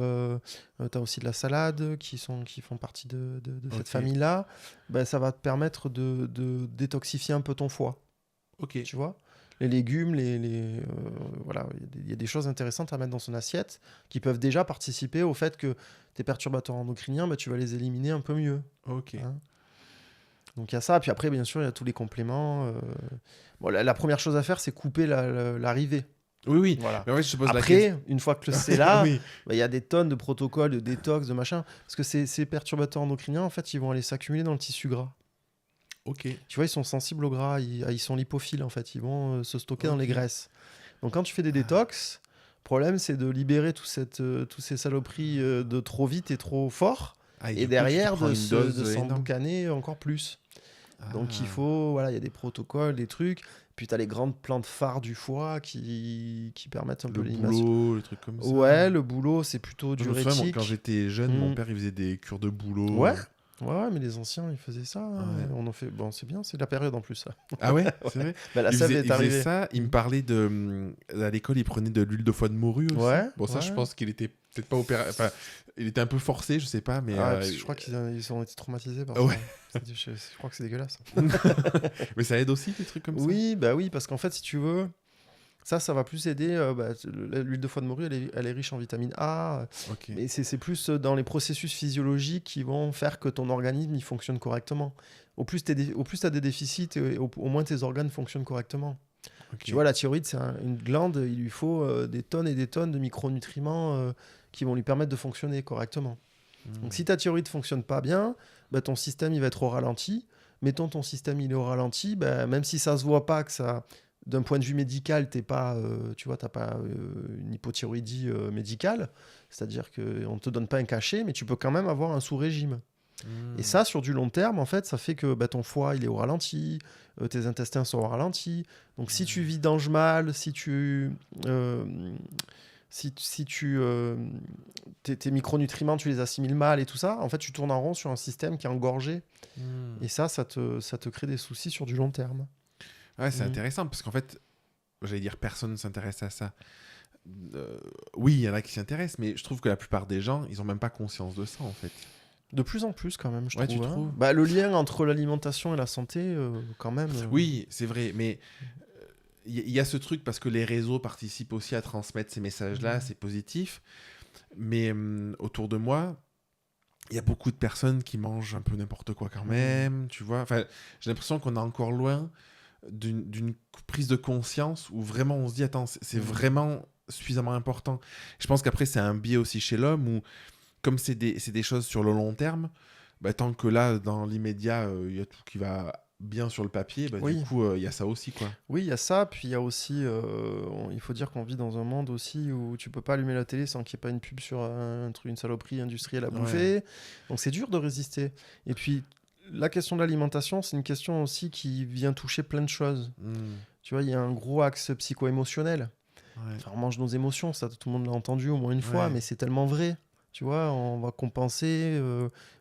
tu as aussi de la salade qui font partie de cette Ok. famille-là, ça va te permettre de détoxifier un peu ton foie. Ok. Tu vois, les légumes, voilà, il y a des choses intéressantes à mettre dans son assiette qui peuvent déjà participer au fait que tes perturbateurs endocriniens, tu vas les éliminer un peu mieux. Ok. Hein. Donc il y a ça, puis après bien sûr il y a tous les compléments. Bon, la première chose à faire c'est couper l'arrivée. Oui. Voilà. Mais ouais, je te pose la Après, question. une fois que c'est là, Oui. il y a des tonnes de protocoles de détox, de machin, parce que ces perturbateurs endocriniens en fait ils vont aller s'accumuler dans le tissu gras. Ok. Tu vois, ils sont sensibles au gras, ils sont lipophiles en fait, ils vont se stocker dans les Ok. graisses. Donc quand tu fais des détox, le problème c'est de libérer tous ces saloperies de trop vite et trop fort, Ah, et du coup, derrière tu te prends une dose de énorme. s'emboucaner encore plus. Donc il Ah. faut, voilà, il y a des protocoles, des trucs, puis tu as les grandes plantes phares du foie qui permettent un peu Le l'élimination. boulot, les trucs comme ça. Ouais, le boulot c'est plutôt Je me souviens, diurétique. quand j'étais jeune, mon Mm. père, il faisait des cures de boulot. Ouais. Ouais, mais les anciens, ils faisaient ça. Hein. Ouais. On en fait... Bon, c'est bien, c'est la période en plus, ça. Ah ouais, c'est vrai. Bah, la Il sève faisait, est il faisait arrivée. ça, il me parlait de... À l'école, il prenait de l'huile de foie de morue aussi. Ouais, Bon, ça, je ouais. pense qu'il était peut-être pas opéré... Enfin, il était un peu forcé, je sais pas, mais... Ah, parce que je crois qu'ils ont été traumatisés par Ouais. ça. Je crois que c'est dégueulasse. Mais ça aide aussi, des trucs comme ça. Oui, bah oui, parce qu'en fait, si tu veux, ça va plus aider. L'huile de foie de morue, elle est riche en vitamine A. Ok. Mais c'est plus dans les processus physiologiques qui vont faire que ton organisme il fonctionne correctement. Au plus tu as des déficits, au moins tes organes fonctionnent correctement. Ok. Tu vois, la thyroïde, c'est une glande, il lui faut des tonnes et des tonnes de micronutriments qui vont lui permettre de fonctionner correctement. Donc si ta thyroïde fonctionne pas bien, ton système il va être au ralenti. Mettons ton système il est au ralenti, même si ça se voit pas que ça, d'un point de vue médical, t'as pas une hypothyroïdie médicale, c'est-à-dire qu'on te donne pas un cachet, mais tu peux quand même avoir un sous-régime. Et ça, sur du long terme, en fait, ça fait que ton foie il est au ralenti, tes intestins sont au ralenti. Donc si tu vidanges mal, tes micronutriments, tu les assimiles mal et tout ça, en fait, tu tournes en rond sur un système qui est engorgé. Et ça te crée des soucis sur du long terme. Ouais, c'est intéressant, parce qu'en fait, j'allais dire, personne ne s'intéresse à ça. Oui, il y en a qui s'y intéressent, mais je trouve que la plupart des gens, ils ont même pas conscience de ça, en fait. De plus en plus, quand même, je Ouais, trouve. tu trouves ? Le lien entre l'alimentation et la santé, quand même. Oui, c'est vrai, mais il y a ce truc, parce que les réseaux participent aussi à transmettre ces messages-là, c'est positif, mais autour de moi, il y a beaucoup de personnes qui mangent un peu n'importe quoi quand même, tu vois. Enfin, j'ai l'impression qu'on est encore loin d'une prise de conscience où vraiment on se dit, attends, c'est vraiment suffisamment important. Je pense qu'après, c'est un biais aussi chez l'homme où, comme c'est des choses sur le long terme, tant que là, dans l'immédiat, il y a tout qui va bien sur le papier, Oui. Du coup, il y a ça aussi, quoi. Oui, il y a ça, puis il y a aussi, il faut dire qu'on vit dans un monde aussi où tu peux pas allumer la télé sans qu'il n'y ait pas une pub sur un truc, une saloperie industrielle à bouffer. Donc c'est dur de résister. Et puis la question de l'alimentation, c'est une question aussi qui vient toucher plein de choses. Tu vois, il y a un gros axe psycho-émotionnel. Ouais. Enfin, on mange nos émotions, ça tout le monde l'a entendu au moins une fois, mais c'est tellement vrai. Tu vois, on va compenser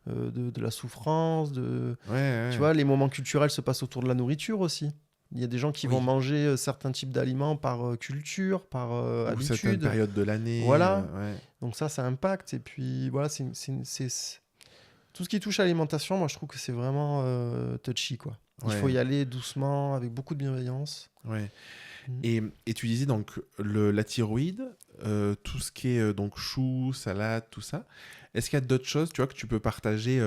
de la souffrance, tu vois, les moments culturels se passent autour de la nourriture aussi. Il y a des gens qui vont manger certains types d'aliments par culture, par habitude. Ou certaines périodes de l'année. Voilà. Donc ça impacte. Et puis voilà, c'est tout ce qui touche à l'alimentation, moi je trouve que c'est vraiment touchy, quoi. Il faut y aller doucement, avec beaucoup de bienveillance. Ouais. Et tu disais donc la thyroïde, tout ce qui est donc choux, salade, tout ça. Est-ce qu'il y a d'autres choses, tu vois, que tu peux partager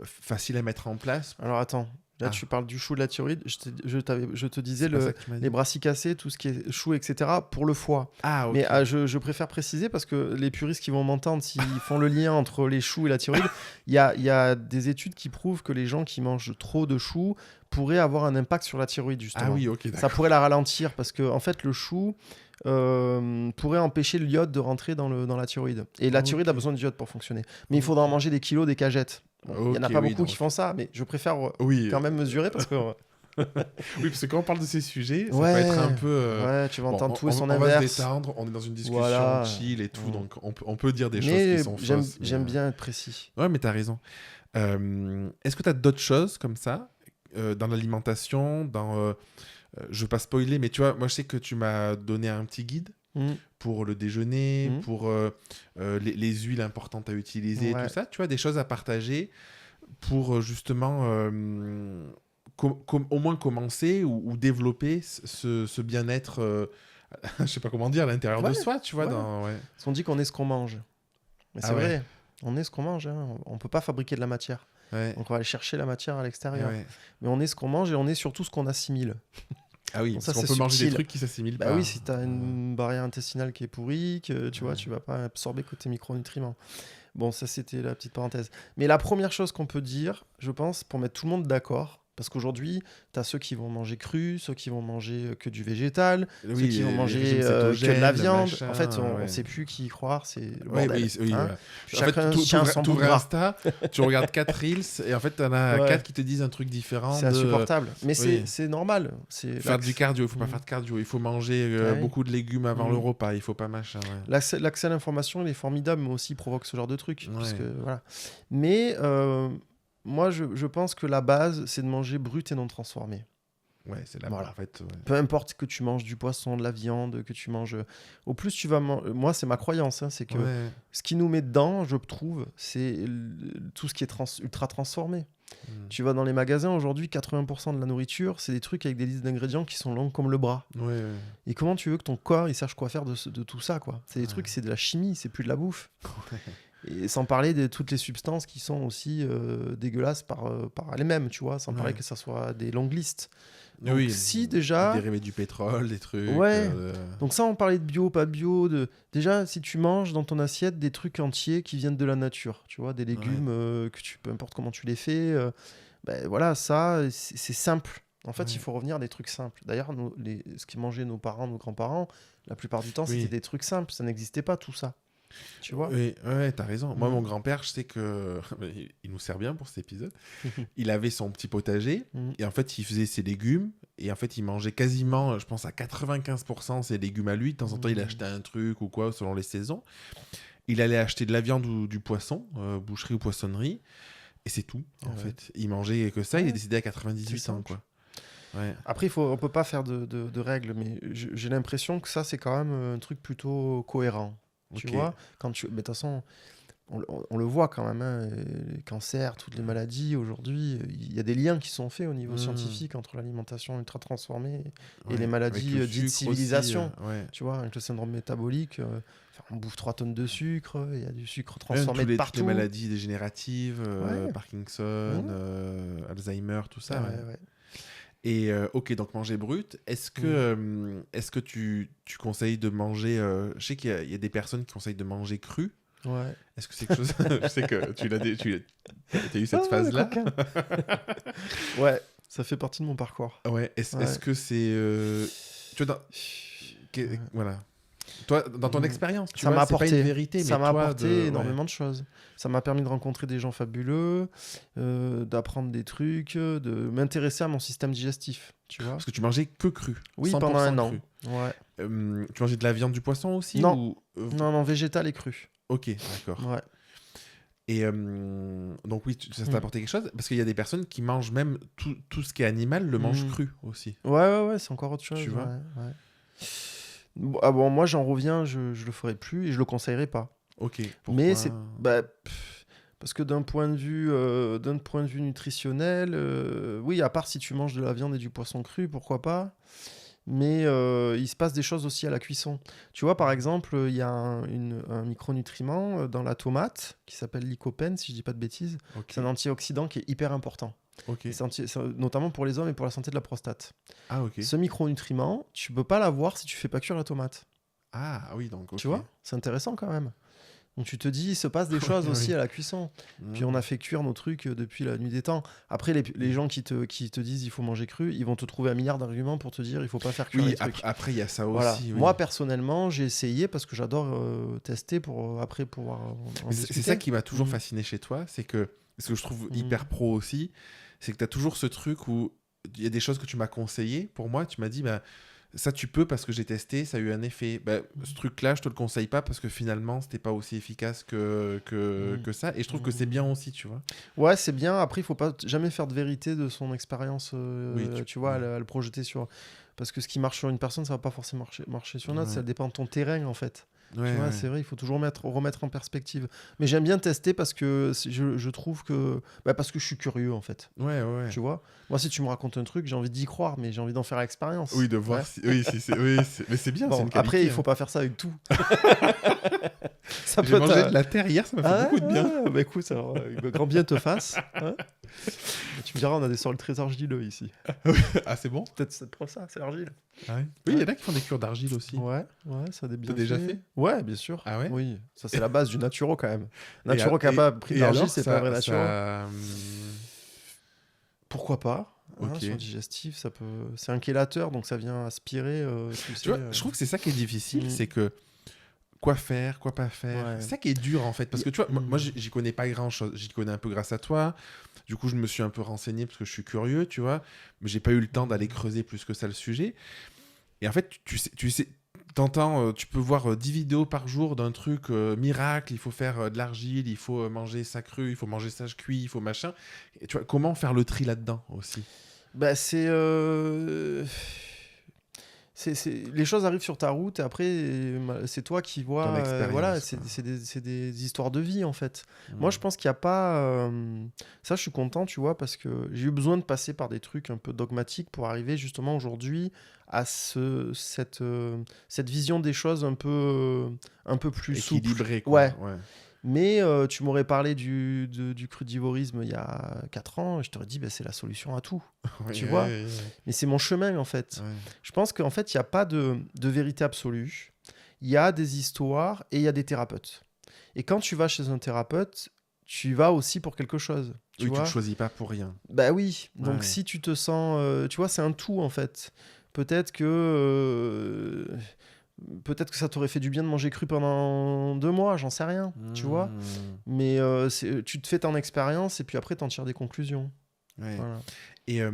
facile à mettre en place? Alors attends, là tu parles du chou, de la thyroïde. Je te disais les brassicacées, tout ce qui est chou, etc. pour le foie. Ah, ok. Mais je préfère préciser parce que les puristes qui vont m'entendre, s'ils font le lien entre les choux et la thyroïde, il y a des études qui prouvent que les gens qui mangent trop de choux pourraient avoir un impact sur la thyroïde, justement. Ah oui, ok, d'accord. Ça pourrait la ralentir parce que en fait, le chou pourrait empêcher le de rentrer dans la thyroïde. Et la thyroïde a besoin d'iode pour fonctionner. Mais il faudra en manger des kilos, des cagettes. Il n'y en a pas beaucoup qui font ça, mais je préfère quand même mesurer parce que... Oui, parce que quand on parle de ces sujets, ça peut être un peu... Ouais, tu vas entendre tout et son inverse. On va se détendre, on est dans une discussion chill et tout, donc on peut dire des choses qui sont fausses. J'aime bien être précis. Ouais, mais t'as raison. Est-ce que t'as d'autres choses comme ça dans l'alimentation, je veux pas spoiler, mais tu vois, moi je sais que tu m'as donné un petit guide pour le déjeuner, pour les huiles importantes à utiliser, tout ça, tu vois, des choses à partager pour justement au moins commencer ou développer ce bien-être, je sais pas comment dire, à l'intérieur de soi, tu vois. Parce qu'on dit qu'on est ce qu'on mange. Mais c'est vrai, on est ce qu'on mange. Hein. On peut pas fabriquer de la matière. Ouais. Donc on va aller chercher la matière à l'extérieur. Ouais. Mais on est ce qu'on mange et on est surtout ce qu'on assimile. Ah oui, Donc parce qu'on peut manger des trucs qui s'assimilent pas. Oui, si tu as une barrière intestinale qui est pourrie, que tu vois, tu vas pas absorber que tes micronutriments. Bon, ça c'était la petite parenthèse. Mais la première chose qu'on peut dire, je pense, pour mettre tout le monde d'accord, parce qu'aujourd'hui, tu as ceux qui vont manger cru, ceux qui vont manger que du végétal, ceux qui vont manger que de la viande. En fait, on ne sait plus qui y croire, c'est le bordel. Chacun tient son bout de gras. Insta, tu regardes 4 Reels et en fait, tu en as 4 qui te disent un truc différent. C'est insupportable. Mais c'est normal. Faire du cardio, il ne faut pas faire de cardio. Il faut manger beaucoup de légumes avant le repas. Il ne faut pas machin. L'accès à l'information, il est formidable, mais aussi provoque ce genre de trucs. Parce que, voilà. Mais... moi, je pense que la base, c'est de manger brut et non transformé. Ouais, c'est la base, en fait. Ouais. Peu importe que tu manges du poisson, de la viande, que tu manges... Au plus, tu vas... Moi, c'est ma croyance, hein, c'est que ce qui nous met dedans, je trouve, c'est tout ce qui est ultra transformé. Tu vas dans les magasins, aujourd'hui, 80% de la nourriture, c'est des trucs avec des listes d'ingrédients qui sont longues comme le bras. Et comment tu veux que ton corps, il sache quoi faire de tout ça, quoi. C'est des trucs, c'est de la chimie, c'est plus de la bouffe. Et sans parler de toutes les substances qui sont aussi dégueulasses par elles-mêmes, tu vois, sans parler que ça soit des longues listes. Donc, si déjà... Des dérivés du pétrole, des trucs... Donc ça, on parlait de bio, pas de bio. Déjà, si tu manges dans ton assiette des trucs entiers qui viennent de la nature, tu vois, des légumes, peu importe comment tu les fais, voilà, ça, c'est simple. En fait, il faut revenir à des trucs simples. D'ailleurs, ce qui mangeaient nos parents, nos grands-parents, la plupart du temps, c'était des trucs simples. Ça n'existait pas, tout ça. Tu vois ? Oui, t'as raison. Moi, mon grand-père, je sais que il nous sert bien pour cet épisode. Il avait son petit potager et en fait, il faisait ses légumes et en fait, il mangeait quasiment, je pense, à 95% ses légumes à lui. De temps en temps, il achetait un truc ou quoi, selon les saisons. Il allait acheter de la viande ou du poisson, boucherie ou poissonnerie, et c'est tout, en fait. Il mangeait que ça, il est décédé à 98 ans, quoi. Ouais. Après, on peut pas faire de règles, mais j'ai l'impression que ça, c'est quand même un truc plutôt cohérent. Tu vois, mais de toute façon, on le voit quand même, hein, les cancers, toutes les maladies, aujourd'hui, il y a des liens qui sont faits au niveau scientifique entre l'alimentation ultra transformée et les maladies dites civilisation. Tu vois, avec le syndrome métabolique, on bouffe 3 tonnes de sucre, il y a du sucre transformé de partout. Toutes les maladies dégénératives, Parkinson, Alzheimer, tout ça. Et ok, donc manger brut. Est-ce que tu conseilles de manger... je sais qu'il y a des personnes qui conseillent de manger cru. Ouais. Est-ce que c'est quelque chose... Je sais que tu as eu cette phase-là. Ouais, ça fait partie de mon parcours. Ouais. Est-ce que c'est... tu vois, voilà. Toi, dans ton expérience, tu vois, c'est pas une vérité, mais ça m'a apporté énormément de choses. Ça m'a permis de rencontrer des gens fabuleux, d'apprendre des trucs, de m'intéresser à mon système digestif, tu vois. Parce que tu mangeais que cru. Oui, pendant un an. Ouais. Tu mangeais de la viande, du poisson aussi Non, non, végétal et cru. Ok, d'accord. Ouais. Et donc oui, ça t'a apporté quelque chose, parce qu'il y a des personnes qui mangent même tout ce qui est animal, le mangent cru aussi. Ouais, c'est encore autre chose. Tu vois. Bon, moi j'en reviens, je le ferai plus et je le conseillerais pas. Ok. Mais c'est parce que d'un point de vue nutritionnel, oui, à part si tu manges de la viande et du poisson cru, pourquoi pas. Mais il se passe des choses aussi à la cuisson. Tu vois, par exemple, il y a un micronutriment dans la tomate qui s'appelle lycopène, si je dis pas de bêtises. C'est un antioxydant qui est hyper important. C'est notamment pour les hommes et pour la santé de la prostate. Ah, ok. Ce micronutriment, tu peux pas l'avoir si tu fais pas cuire la tomate. Ah oui, donc tu vois, c'est intéressant quand même. Donc tu te dis, il se passe des choses aussi à la cuisson. Puis on a fait cuire nos trucs depuis la nuit des temps. Après, les gens qui te disent il faut manger cru, ils vont te trouver un milliard d'arguments pour te dire il faut pas faire cuire les trucs. Après, il y a ça voilà. aussi. Oui. Moi, personnellement, j'ai essayé parce que j'adore tester pour après pouvoir en discuter. C'est ça qui m'a toujours fasciné chez toi, c'est que ce que je trouve hyper pro aussi, c'est que tu as toujours ce truc où il y a des choses que tu m'as conseillé. Pour moi, tu m'as dit, ça tu peux parce que j'ai testé, ça a eu un effet. Ce truc-là, je te le conseille pas parce que finalement, c'était pas aussi efficace que ça. Et je trouve que c'est bien aussi, tu vois. Ouais, c'est bien. Après, il faut pas jamais faire de vérité de son expérience, tu vois, à le projeter sur... Parce que ce qui marche sur une personne, ça va pas forcément marcher sur une autre. Ça dépend de ton terrain, en fait. Ouais, Tu vois, ouais. c'est vrai, il faut toujours remettre en perspective. Mais j'aime bien tester parce que je trouve que... parce que je suis curieux, en fait. Ouais, ouais. Tu vois, moi, si tu me racontes un truc, j'ai envie d'y croire, mais j'ai envie d'en faire l'expérience. Oui, de voir Ouais. si. Oui, si c'est. Oui, mais c'est bien, c'est Bon, une qualité. après, il faut hein. pas faire ça avec tout. Ça J'ai peut mangé être... de la terre hier, ça m'a fait Ah, beaucoup de bien. ouais, bah écoute, alors, grand bien te fasse. Hein. Tu me diras, on a des sols très argileux ici. Ah, c'est bon? Peut-être c'est pour ça, c'est l'argile. Ah ouais. Oui, il y en a qui font des cures d'argile aussi. Ouais, ça a des T'as bienfaits. déjà fait? Ouais, bien sûr. Ah ouais? Oui, ça c'est la base du naturo quand même. Et Naturo qui n'a pas pris et d'argile, alors, c'est pas un vrai naturo. ça. Pourquoi pas hein, Ok. sur le digestif, ça peut... c'est un chélateur, donc ça vient aspirer. Tu vois, je trouve que c'est ça qui est difficile, Mm. c'est que quoi faire, quoi pas faire. Ouais. C'est ça qui est dur en fait, parce que tu vois, moi Mm. j'y connais pas grand chose, j'y connais un peu grâce à toi. Du coup, je me suis un peu renseigné parce que je suis curieux, tu vois, mais j'ai pas eu le temps d'aller creuser plus que ça le sujet. Et en fait, tu sais, t'entends, tu peux voir 10 vidéos par jour d'un truc miracle, il faut faire de l'argile, il faut manger ça cru, il faut manger ça cuit, il faut machin. Et tu vois, comment faire le tri là-dedans aussi? Bah, les choses arrivent sur ta route et après, c'est toi qui vois. Ton expérience, Voilà, quoi. c'est des histoires de vie en fait. Mm. Moi, je pense qu'il n'y a pas. Ça, je suis content, tu vois, parce que j'ai eu besoin de passer par des trucs un peu dogmatiques pour arriver justement aujourd'hui à cette vision des choses un peu plus souple. Équilibré, quoi. Ouais. Mais tu m'aurais parlé du crudivorisme il y a 4 ans, et je t'aurais dit c'est la solution à tout. Tu vois. Mais c'est mon chemin en fait. Ouais. Je pense qu'en fait, il n'y a pas de vérité absolue. Il y a des histoires et il y a des thérapeutes. Et quand tu vas chez un thérapeute, tu vas aussi pour quelque chose. Tu vois tu ne choisis pas pour rien. Bah oui. Donc Ouais. si tu te sens... tu vois, c'est un tout en fait. Peut-être que ça t'aurait fait du bien de manger cru pendant 2 mois, j'en sais rien, tu vois. Mmh. Mais tu te fais ton expérience et puis après, t'en tires des conclusions. Ouais. Voilà. Et à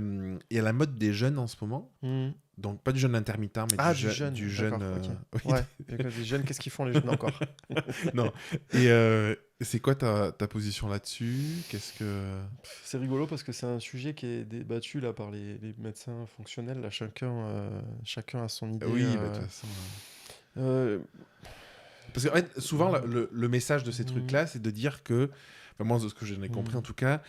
la mode des jeunes en ce moment, Mhm. donc pas du jeûne intermittent, mais Du jeûne. du jeûne. D'accord, ok. Oui. Ouais, les jeunes, qu'est-ce qu'ils font les jeunes encore? Non. Et c'est quoi ta position là-dessus? Qu'est-ce que. C'est rigolo parce que c'est un sujet qui est débattu là, par les médecins fonctionnels. Là, chacun a son idée. Oui, bah, de toute façon. Parce que en fait, souvent, le message de ces trucs-là, c'est de dire que, enfin, moi, ce que j'en ai compris en tout cas,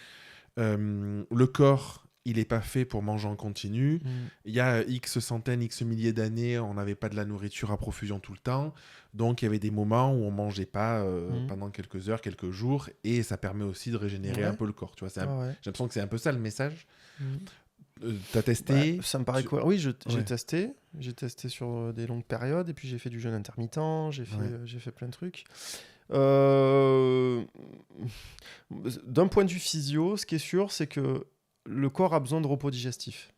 le corps, il n'est pas fait pour manger en continu. Il y a X centaines, X milliers d'années, on n'avait pas de la nourriture à profusion tout le temps. Donc, il y avait des moments où on ne mangeait pas pendant quelques heures, quelques jours. Et ça permet aussi de régénérer un peu le corps. Tu vois, j'ai l'impression que c'est un peu ça le message. T'as testé? Ça me paraît quoi. Oui, j'ai testé. J'ai testé sur des longues périodes. Et puis, j'ai fait du jeûne intermittent. J'ai fait plein de trucs. D'un point de vue physio, ce qui est sûr, c'est que le corps a besoin de repos digestif.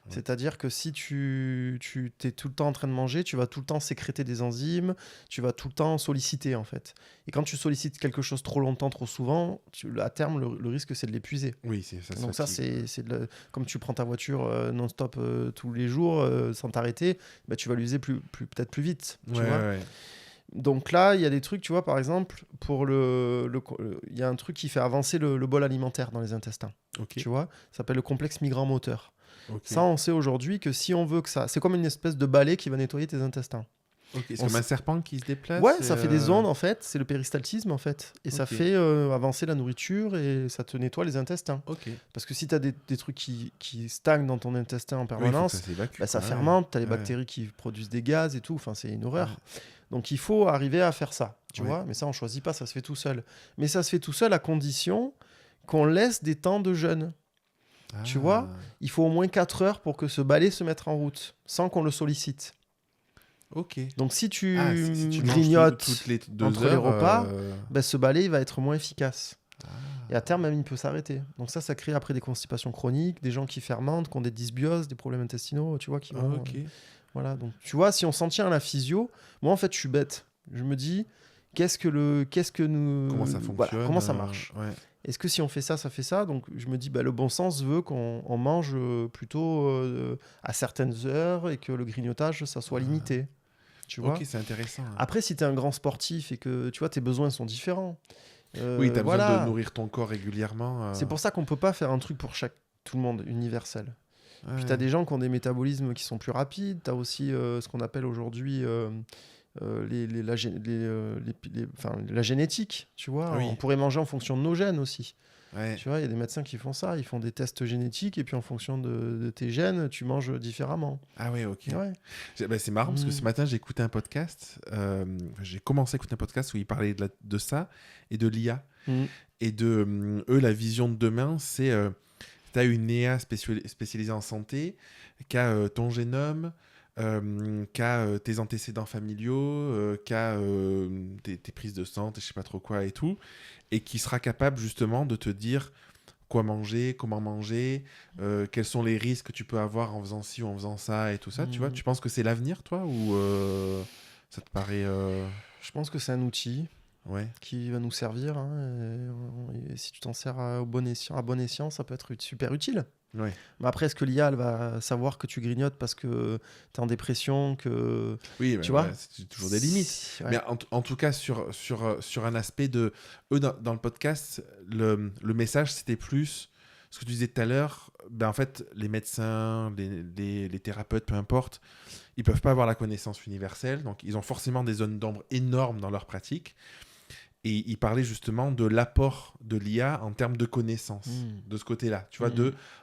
C'est-à-dire que si tu es tout le temps en train de manger, tu vas tout le temps sécréter des enzymes, tu vas tout le temps solliciter en fait. Et quand tu sollicites quelque chose trop longtemps, trop souvent, à terme, le risque c'est de l'épuiser. Oui, c'est ça. Donc ça, c'est comme tu prends ta voiture non-stop tous les jours sans t'arrêter, bah, tu vas l'user peut-être plus vite. Tu vois. Donc là, il y a des trucs, tu vois, par exemple, il y a un truc qui fait avancer le bol alimentaire dans les intestins. Tu vois, ça s'appelle le complexe migrant-moteur. Ça, on sait aujourd'hui que si on veut que ça... C'est comme une espèce de balai qui va nettoyer tes intestins. C'est comme un serpent qui se déplace. Ouais, ça fait des ondes, en fait. C'est le péristaltisme, en fait. Et ça fait avancer la nourriture et ça te nettoie les intestins. Parce que si tu as des trucs qui stagnent dans ton intestin en permanence, ça fermente, tu as les bactéries qui produisent des gaz et tout. Enfin, c'est une horreur. Donc, il faut arriver à faire ça. Tu vois. Mais ça, on choisit pas, ça se fait tout seul. Mais ça se fait tout seul à condition qu'on laisse des temps de jeûne. Tu vois, il faut au moins 4 heures pour que ce balai se mette en route, sans qu'on le sollicite. Donc si tu grignotes toutes les 2 entre heures, les repas, ce balai il va être moins efficace. Et à terme, même, il peut s'arrêter. Donc ça crée après des constipations chroniques, des gens qui fermentent, qui ont des dysbioses, des problèmes intestinaux, tu vois, qui vont... voilà, donc tu vois, si on s'en tient à la physio, moi en fait, je suis bête. Je me dis, comment ça fonctionne, comment ça marche. Est-ce que si on fait ça, ça fait ça? Donc je me dis, le bon sens veut qu'on mange plutôt à certaines heures et que le grignotage, ça soit limité. Tu vois. C'est intéressant. Après, si tu es un grand sportif et que tu vois, tes besoins sont différents. Oui, tu as besoin de nourrir ton corps régulièrement. C'est pour ça qu'on ne peut pas faire un truc pour tout le monde, universel. Puis tu as des gens qui ont des métabolismes qui sont plus rapides. Tu as aussi ce qu'on appelle aujourd'hui la génétique, tu vois. Oui. On pourrait manger en fonction de nos gènes aussi. Ouais. Tu vois, il y a des médecins qui font ça. Ils font des tests génétiques et puis en fonction de tes gènes, tu manges différemment. Ah ouais, ok. Ouais. C'est marrant parce que ce matin, j'ai écouté un podcast. J'ai commencé à écouter un podcast où ils parlaient de ça et de l'IA. Mm. Et de eux, la vision de demain, c'est tu as une IA spécialisée en santé, qui a ton génome, qui a tes antécédents familiaux, qui a tes prises de sang, je sais pas trop quoi et tout, et qui sera capable justement de te dire quoi manger, comment manger, quels sont les risques que tu peux avoir en faisant ci ou en faisant ça et tout ça. Tu vois, tu penses que c'est l'avenir, toi, ou ça te paraît Je pense que c'est un outil ouais. qui va nous servir. Hein, et si tu t'en sers à bon escient, ça peut être super utile. Ouais. Mais après, est-ce que l'IA elle va savoir que tu grignotes parce que tu es en dépression que... Oui, tu vois, c'est toujours des limites. Ouais. Mais en tout cas, sur un aspect de... Eux, dans le podcast, le message, c'était plus ce que tu disais tout à l'heure. Ben, en fait, les médecins, les thérapeutes, peu importe, ils peuvent pas avoir la connaissance universelle. Donc, ils ont forcément des zones d'ombre énormes dans leur pratique. Et il parlait justement de l'apport de l'IA en termes de connaissances, de ce côté-là. Tu vois,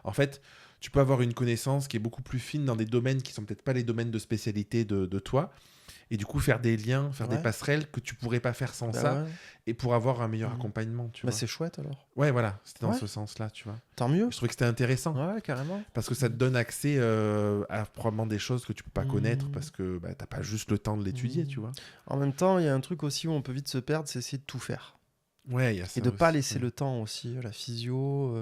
en fait, tu peux avoir une connaissance qui est beaucoup plus fine dans des domaines qui sont peut-être pas les domaines de spécialité de toi. Et du coup, faire des liens, faire des passerelles que tu pourrais pas faire sans ça. Ouais. Et pour avoir un meilleur accompagnement, tu vois. C'est chouette, alors. Ouais, voilà. C'était dans ce sens-là, tu vois. Tant mieux. Je trouvais que c'était intéressant. Ouais, carrément. Parce que ça te donne accès à probablement des choses que tu peux pas connaître parce que t'as pas juste le temps de l'étudier, tu vois. En même temps, il y a un truc aussi où on peut vite se perdre, c'est essayer de tout faire. Ouais, il y a ça. Et de pas laisser le temps aussi, la physio.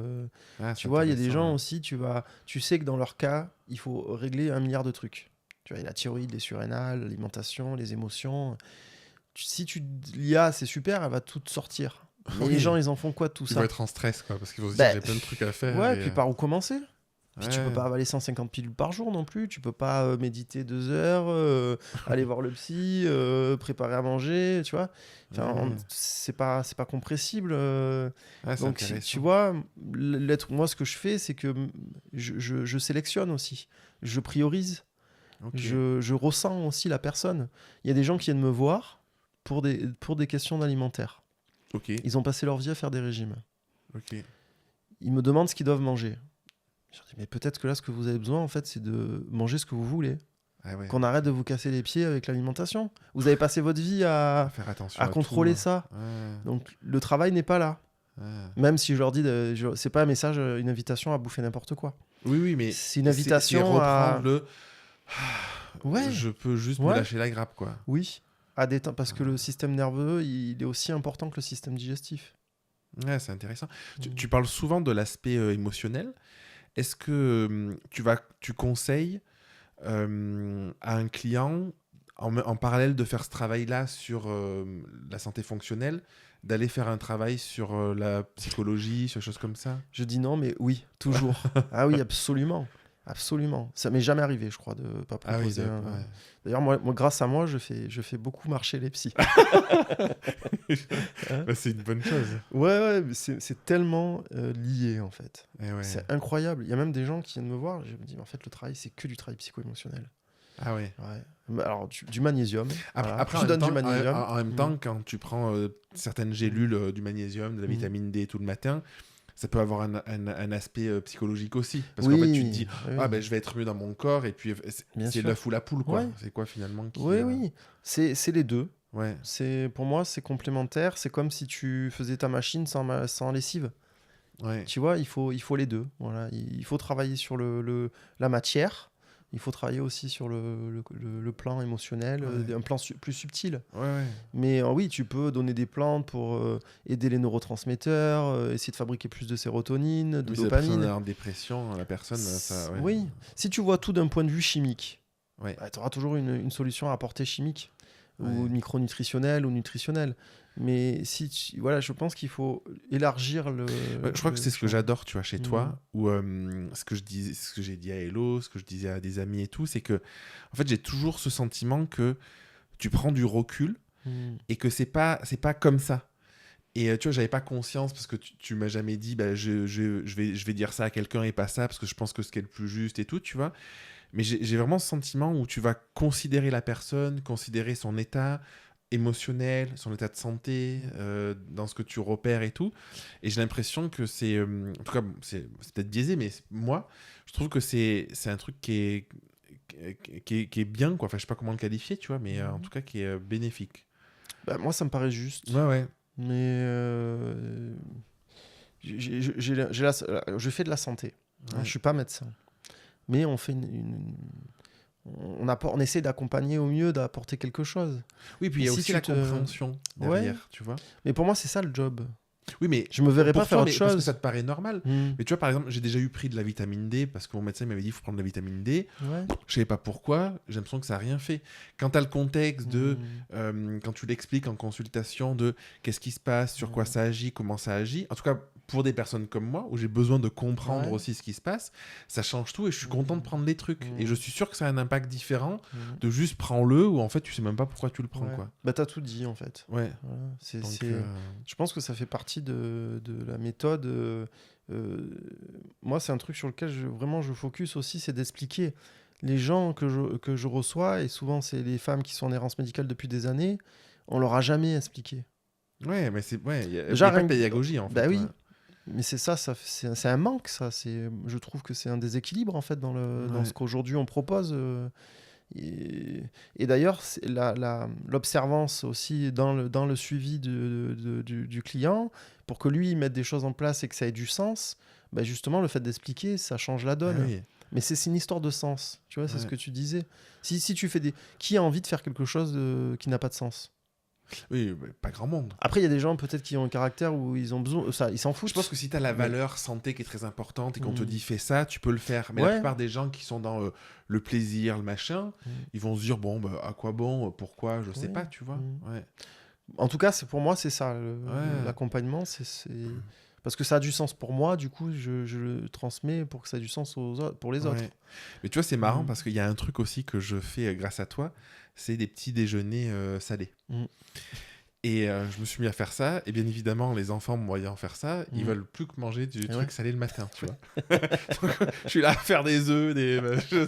Tu vois, il y a des gens aussi, tu sais que dans leur cas, il faut régler 1 milliard de trucs. Tu vois, il y a la thyroïde, les surrénales, l'alimentation, les émotions. L'IA, c'est super, elle va tout sortir. Mais les gens, ils en font quoi de tout ça ? Ils vont être en stress, quoi, parce qu'ils vont se dire, j'ai plein de trucs à faire. Ouais, et puis par où commencer ? Puis tu peux pas avaler 150 pilules par jour non plus. Tu peux pas méditer 2 heures, aller voir le psy, préparer à manger, tu vois. Enfin, c'est pas compressible. Donc tu vois, moi ce que je fais, c'est que je sélectionne aussi. Je priorise. Okay. Je ressens aussi la personne. Il y a des gens qui viennent me voir pour des questions d'alimentaire. Okay. Ils ont passé leur vie à faire des régimes. Okay. Ils me demandent ce qu'ils doivent manger. Je dis, mais peut-être que là, ce que vous avez besoin, en fait, c'est de manger ce que vous voulez. Ah ouais. Qu'on arrête de vous casser les pieds avec l'alimentation. Vous avez passé votre vie à contrôler tout, ça. Ouais. Donc, le travail n'est pas là. Ouais. Même si je leur dis, c'est pas un message, une invitation à bouffer n'importe quoi. Oui, mais c'est une invitation c'est reprendre le... ouais. Je peux juste me lâcher la grappe, quoi. Oui, parce que le système nerveux, il est aussi important que le système digestif. Ouais, c'est intéressant. Tu parles souvent de l'aspect émotionnel. Est-ce que tu conseilles à un client, en parallèle de faire ce travail-là sur la santé fonctionnelle, d'aller faire un travail sur la psychologie, sur des choses comme ça ? Je dis non, mais oui, toujours. Ah oui, absolument. Absolument. Ça m'est jamais arrivé, je crois, de ne pas proposer. Ah oui, ouais. D'ailleurs, moi, grâce à moi, je fais beaucoup marcher les psys. C'est une bonne chose. Ouais, c'est tellement lié, en fait. Ouais. C'est incroyable. Il y a même des gens qui viennent me voir, je me dis, en fait, le travail, c'est que du travail psycho-émotionnel. Ah ouais. Alors, du magnésium. Après, je donne du magnésium. En même temps, quand tu prends certaines gélules du magnésium, de la vitamine D tout le matin, ça peut avoir un aspect psychologique aussi. Parce qu'en fait, tu te dis, je vais être mieux dans mon corps, et puis c'est l'œuf ou la poule, quoi. Ouais. C'est quoi, finalement Oui. C'est les deux. Ouais. Pour moi, c'est complémentaire. C'est comme si tu faisais ta machine sans lessive. Ouais. Tu vois, il faut les deux. Voilà. Il faut travailler sur la matière. Il faut travailler aussi sur le plan émotionnel, un plan plus subtil. Ouais. Mais oui, tu peux donner des plantes pour aider les neurotransmetteurs, essayer de fabriquer plus de sérotonine, de dopamine. Si la personne est en dépression, la personne... ça, ouais. Oui, si tu vois tout d'un point de vue chimique, tu auras toujours une solution à apporter chimique, ou micronutritionnelle ou nutritionnelle. Mais je pense qu'il faut élargir le... je crois que c'est ce que j'adore, tu vois, chez toi, où ce que j'ai dit à Hello, ce que je disais à des amis et tout, c'est que, en fait, j'ai toujours ce sentiment que tu prends du recul et que c'est pas comme ça. Et tu vois, j'avais pas conscience parce que tu m'as jamais dit, je vais dire ça à quelqu'un et pas ça parce que je pense que c'est le plus juste et tout, tu vois. Mais j'ai vraiment ce sentiment où tu vas considérer la personne, considérer son état émotionnel, son état de santé, dans ce que tu repères et tout. Et j'ai l'impression que c'est... en tout cas, bon, c'est peut-être biaisé, mais moi, je trouve que c'est un truc qui est bien, quoi. Enfin, je sais pas comment le qualifier, tu vois, mais en tout cas, qui est bénéfique. Bah, moi, ça me paraît juste. Ouais. Mais je fais de la santé. Ouais. Je suis pas médecin. Mais on fait on essaie d'accompagner au mieux, d'apporter quelque chose. Oui, puis il y a si aussi tu la te- compréhension derrière, tu vois. Mais pour moi, c'est ça le job. Oui, mais Je me verrais pour pas faire toi, autre mais parce que chose. ça te paraît normal. Hmm. Mais tu vois, par exemple, j'ai déjà eu pris de la vitamine D parce que mon médecin m'avait dit qu'il faut prendre de la vitamine D. Ouais. Je savais pas pourquoi, j'ai l'impression que ça n'a rien fait. Quand tu as le contexte de, Hmm. quand tu l'expliques en consultation de qu'est-ce qui se passe, sur quoi ça agit, comment ça agit, en tout cas pour des personnes comme moi, où j'ai besoin de comprendre Ouais. aussi ce qui se passe, ça change tout et je suis content de prendre les trucs. Hmm. Et je suis sûr que ça a un impact différent Hmm. de juste prends-le ou en fait tu sais même pas pourquoi tu le prends. Ouais. Quoi. Bah, t'as tout dit en fait. Ouais. Voilà. Donc, Je pense que ça fait partie de la méthode. Moi, c'est un truc sur lequel vraiment je focus aussi, c'est d'expliquer. Les gens que je reçois, et souvent c'est les femmes qui sont en errance médicale depuis des années, on leur a jamais expliqué. Ouais, mais c'est il y a Déjà, pas rien de que- pédagogie en fait. Bah oui. Ouais. Mais c'est ça, c'est un manque, ça. Je trouve que c'est un déséquilibre, en fait, dans Ouais. ce qu'aujourd'hui on propose. Et d'ailleurs, l'observance aussi dans le suivi du client, pour que lui, il mette des choses en place et que ça ait du sens, bah justement, le fait d'expliquer, ça change la donne. Ah oui. Mais c'est une histoire de sens, tu vois, c'est Ouais. ce que tu disais. Si tu fais Qui a envie de faire quelque chose qui n'a pas de sens? Oui, mais pas grand monde. Après, il y a des gens peut-être qui ont un caractère où ils ont besoin... Ça, ils s'en foutent. Je pense que si tu as la Mais- valeur santé qui est très importante et qu'on te Mm. dit fais ça, tu peux le faire. Mais Ouais. la plupart des gens qui sont dans le plaisir, le machin, ils vont se dire bon, bah, à quoi bon, pourquoi, je sais Oui. pas, tu vois. Mm. Ouais. En tout cas, pour moi, c'est ça. Ouais. L'accompagnement, parce que ça a du sens pour moi, du coup, je le transmets pour que ça ait du sens pour les autres. Ouais. Mais tu vois, c'est marrant Mm. parce qu'il y a un truc aussi que je fais grâce à toi, c'est des petits déjeuners salés. Mm. Et je me suis mis à faire ça, et bien évidemment, les enfants, me voyant faire ça, ils veulent plus que manger du truc ouais. salé le matin, tu vois. Donc, je suis là à faire des œufs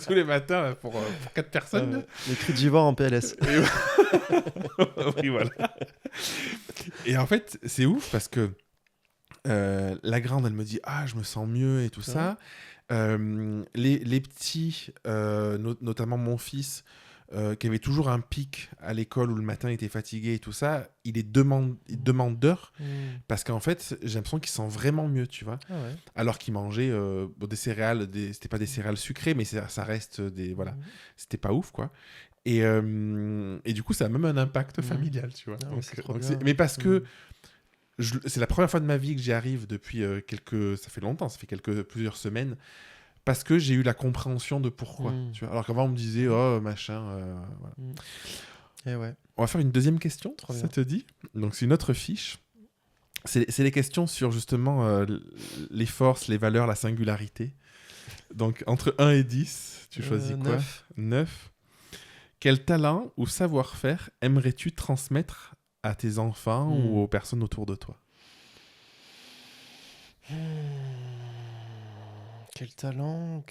tous les matins là, pour 4 personnes. Les crudivores en PLS. Oui, voilà. Et en fait, c'est ouf parce que la grande, elle me dit ah, je me sens mieux et tout C'est ça. Les petits, notamment mon fils, qui avait toujours un pic à l'école où le matin il était fatigué et tout ça, il demande d'heures parce qu'en fait, j'ai l'impression qu'il sent vraiment mieux, tu vois. Ah ouais. Alors qu'il mangeait des céréales, c'était pas des céréales sucrées, mais ça reste des. Voilà, c'était pas ouf, quoi. Et du coup, ça a même un impact familial, tu vois. Ah, mais c'est trop donc bien. mais parce que c'est la première fois de ma vie que j'y arrive depuis ça fait longtemps, ça fait plusieurs semaines, parce que j'ai eu la compréhension de pourquoi. Tu vois. Alors qu'avant, on me disait, oh, machin. Voilà. Et ouais. On va faire une deuxième question, Trop ça bien. te dit? Donc, c'est une autre fiche. C'est les questions sur justement les forces, les valeurs, la singularité. Donc, entre 1 et 10, tu choisis quoi? 9. 9. Quel talent ou savoir-faire aimerais-tu transmettre à tes enfants ou aux personnes autour de toi? Quel talent,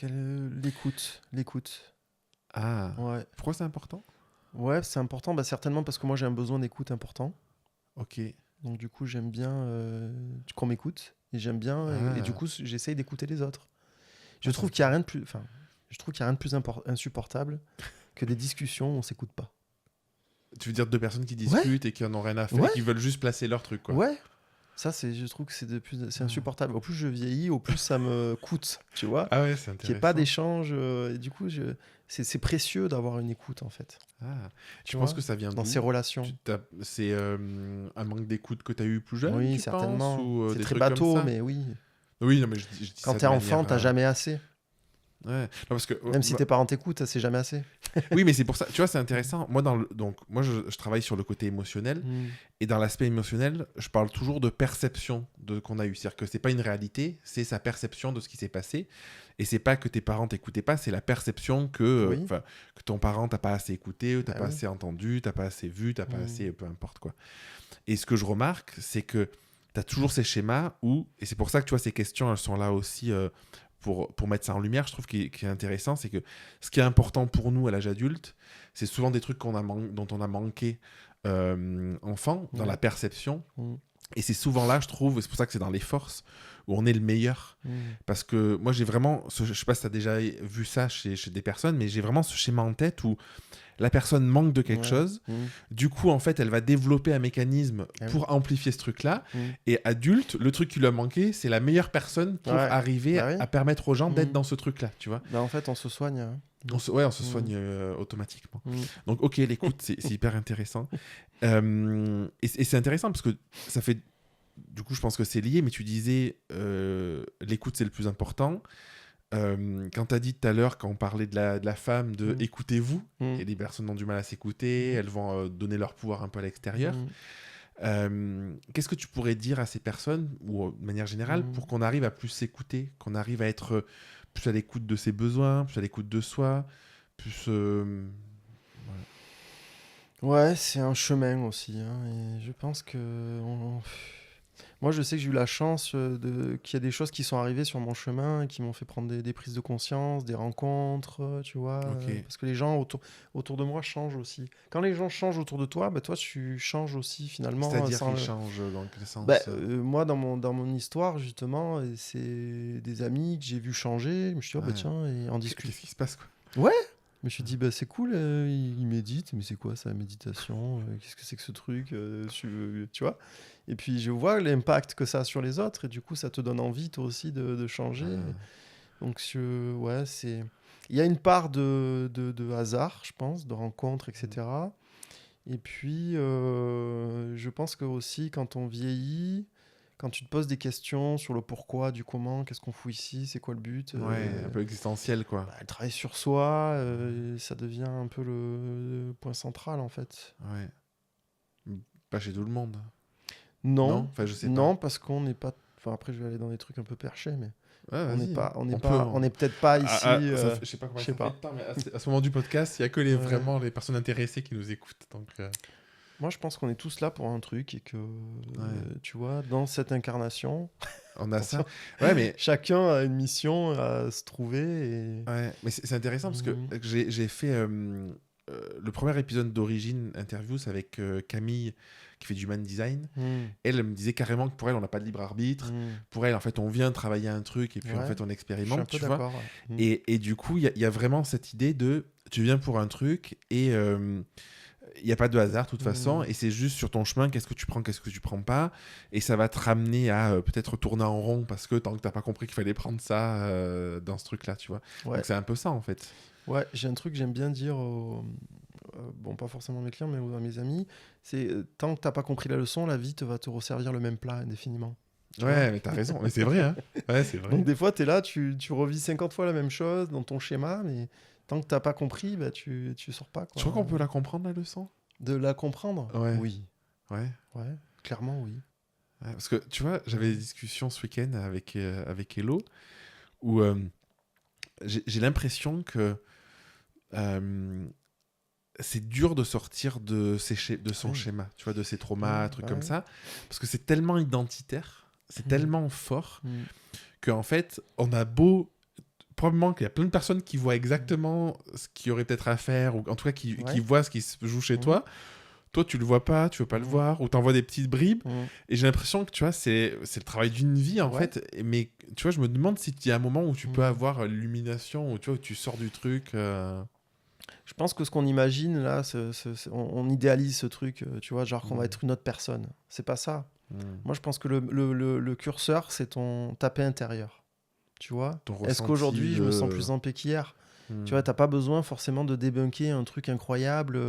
l'écoute. Ah, Ouais. pourquoi c'est important? Ouais, c'est important, bah, certainement parce que moi j'ai un besoin d'écoute important. Ok. Donc du coup, j'aime bien qu'on m'écoute et j'aime bien Ah. et du coup, j'essaye d'écouter les autres. Je Ah, trouve ça- qu'il y a rien de plus insupportable que des discussions où on s'écoute pas. Tu veux dire deux personnes qui discutent et qui en ont rien à faire, Ouais. qui veulent juste placer leur truc, quoi. Ouais. Ça, je trouve que c'est insupportable. Au plus je vieillis, au plus ça me coûte, tu vois. Ah ouais, c'est Qu'il intéressant. n'y ait pas d'échange. Et du coup, c'est précieux d'avoir une écoute, en fait, Ah. Tu vois, penses que ça vient dans d'où? ces relations. C'est un manque d'écoute que tu as eu plus jeune, Oui, tu certainement. penses, ou, C'est des très trucs comme bateau, ça? mais oui. Oui, non, mais je dis Quand ça t'es de enfant, manière, t'as jamais assez. Ouais. Non, parce que, Même si tes parents t'écoutent, c'est jamais assez. Oui, mais c'est pour ça. Tu vois, c'est intéressant. Moi, moi je travaille sur le côté émotionnel. Et dans l'aspect émotionnel, je parle toujours de perception qu'on a eu. C'est-à-dire que c'est pas une réalité, c'est sa perception de ce qui s'est passé. Et c'est pas que tes parents t'écoutaient pas, c'est la perception que, Oui. que ton parent t'a pas assez écouté, ou t'as Ah pas oui. assez entendu, t'as pas assez vu, t'as pas assez, peu importe quoi. Et ce que je remarque, c'est que t'as toujours ces schémas où, et c'est pour ça que tu vois, ces questions, elles sont là aussi pour mettre ça en lumière, je trouve qui est intéressant, c'est que ce qui est important pour nous à l'âge adulte, c'est souvent des trucs dont on a manqué enfant, dans la perception. Et c'est souvent là, je trouve, et c'est pour ça que c'est dans les forces, où on est le meilleur. Parce que moi, j'ai vraiment, je sais pas si tu as déjà vu ça chez des personnes, mais j'ai vraiment ce schéma en tête où la personne manque de quelque chose. Du coup, en fait, elle va développer un mécanisme pour amplifier ce truc-là. Et adulte, le truc qui lui a manqué, c'est la meilleure personne pour arriver à permettre aux gens d'être dans ce truc-là, tu vois. Bah, en fait, on se soigne. Hein. On se soigne automatiquement. Donc, ok, l'écoute, c'est hyper intéressant. Et c'est intéressant parce que ça fait... Du coup, je pense que c'est lié, mais tu disais l'écoute, c'est le plus important. Quand tu as dit tout à l'heure, quand on parlait de la femme, de écoutez-vous, et les personnes ont du mal à s'écouter, elles vont donner leur pouvoir un peu à l'extérieur. Qu'est-ce que tu pourrais dire à ces personnes, ou de manière générale, pour qu'on arrive à plus s'écouter, qu'on arrive à être plus à l'écoute de ses besoins, plus à l'écoute de soi, plus... Ouais, c'est un chemin aussi. Hein, et je pense que... Moi, je sais que j'ai eu la chance qu'il y a des choses qui sont arrivées sur mon chemin et qui m'ont fait prendre des prises de conscience, des rencontres, tu vois. Parce que les gens autour de moi changent aussi. Quand les gens changent autour de toi, bah, toi, tu changes aussi finalement. C'est-à-dire qu'ils changent dans quel sens moi, dans mon histoire, justement, c'est des amis que j'ai vus changer. Je me suis dit, oh, bah, tiens, et en discutant. Qu'est-ce qui se passe, quoi ? Ouais. Je me suis dit, bah, c'est cool, il médite, mais c'est quoi ça, la méditation qu'est-ce que c'est que ce truc tu vois. Et puis, je vois l'impact que ça a sur les autres, et du coup, ça te donne envie, toi aussi, de changer. Donc, ouais, c'est... Il y a une part de hasard, je pense, de rencontres, etc. Et puis, je pense que aussi, quand on vieillit... Quand tu te poses des questions sur le pourquoi, du comment, qu'est-ce qu'on fout ici, c'est quoi le but un peu existentiel, quoi. Le travail sur soi, ça devient un peu le point central, en fait. Ouais. Pas chez tout le monde. Non, enfin, je sais non pas. parce qu'on n'est pas... Enfin, après, je vais aller dans des trucs un peu perchés, mais... Ouais, on n'est peut-être pas ici... je sais pas combien ça fait de temps, mais à ce moment du podcast, il n'y a que vraiment les personnes intéressées qui nous écoutent, donc... Moi, je pense qu'on est tous là pour un truc et que, tu vois, dans cette incarnation... On a ça. Ouais, mais... Chacun a une mission à se trouver. Et... Ouais, mais c'est intéressant parce que j'ai fait le premier épisode d'Origine Interviews avec Camille qui fait du human design. Elle me disait carrément que pour elle, on n'a pas de libre arbitre. Pour elle, en fait, on vient travailler un truc et puis en fait, on expérimente, tu vois. Et du coup, il y a vraiment cette idée de tu viens pour un truc et... il n'y a pas de hasard de toute façon et c'est juste sur ton chemin qu'est-ce que tu prends, qu'est-ce que tu prends pas et ça va te ramener à peut-être tourner en rond parce que tant que tu n'as pas compris qu'il fallait prendre ça dans ce truc-là, tu vois. Donc c'est un peu ça en fait. Ouais, j'ai un truc que j'aime bien dire bon, pas forcément mes clients mais à mes amis, c'est tant que tu n'as pas compris la leçon, la vie va te resservir le même plat indéfiniment. Ouais, mais t'as raison, mais c'est vrai, hein. Ouais, c'est vrai. Donc des fois, tu es là, tu revis 50 fois la même chose dans ton schéma, mais tant que t'as pas compris, bah, tu sors pas. Quoi. Tu crois qu'on peut la comprendre, la leçon ? De la comprendre ? Ouais. Oui. Ouais, clairement, oui. Ouais, parce que, tu vois, j'avais des discussions ce week-end avec Hello, où j'ai l'impression que c'est dur de sortir de son schéma, tu vois, de ses traumas, trucs comme ça, parce que c'est tellement identitaire, c'est tellement fort, qu'en fait, on a beau... Probablement qu'il y a plein de personnes qui voient exactement ce qu'il y aurait peut-être à faire, ou en tout cas qui voient ce qui se joue chez toi. Toi, tu le vois pas, tu veux pas le voir, ou t'envoies des petites bribes. Et j'ai l'impression que, tu vois, c'est le travail d'une vie, en fait. Mais, tu vois, je me demande s'il y a un moment où tu peux avoir l'illumination, où tu vois, où tu sors du truc. Je pense que ce qu'on imagine, là, on idéalise ce truc, tu vois, genre qu'on va être une autre personne. C'est pas ça. Moi, je pense que le curseur, c'est ta paix intérieure. Tu vois, est-ce qu'aujourd'hui je me sens plus en paix qu'hier ? Tu vois, t'as pas besoin forcément de débunker un truc incroyable,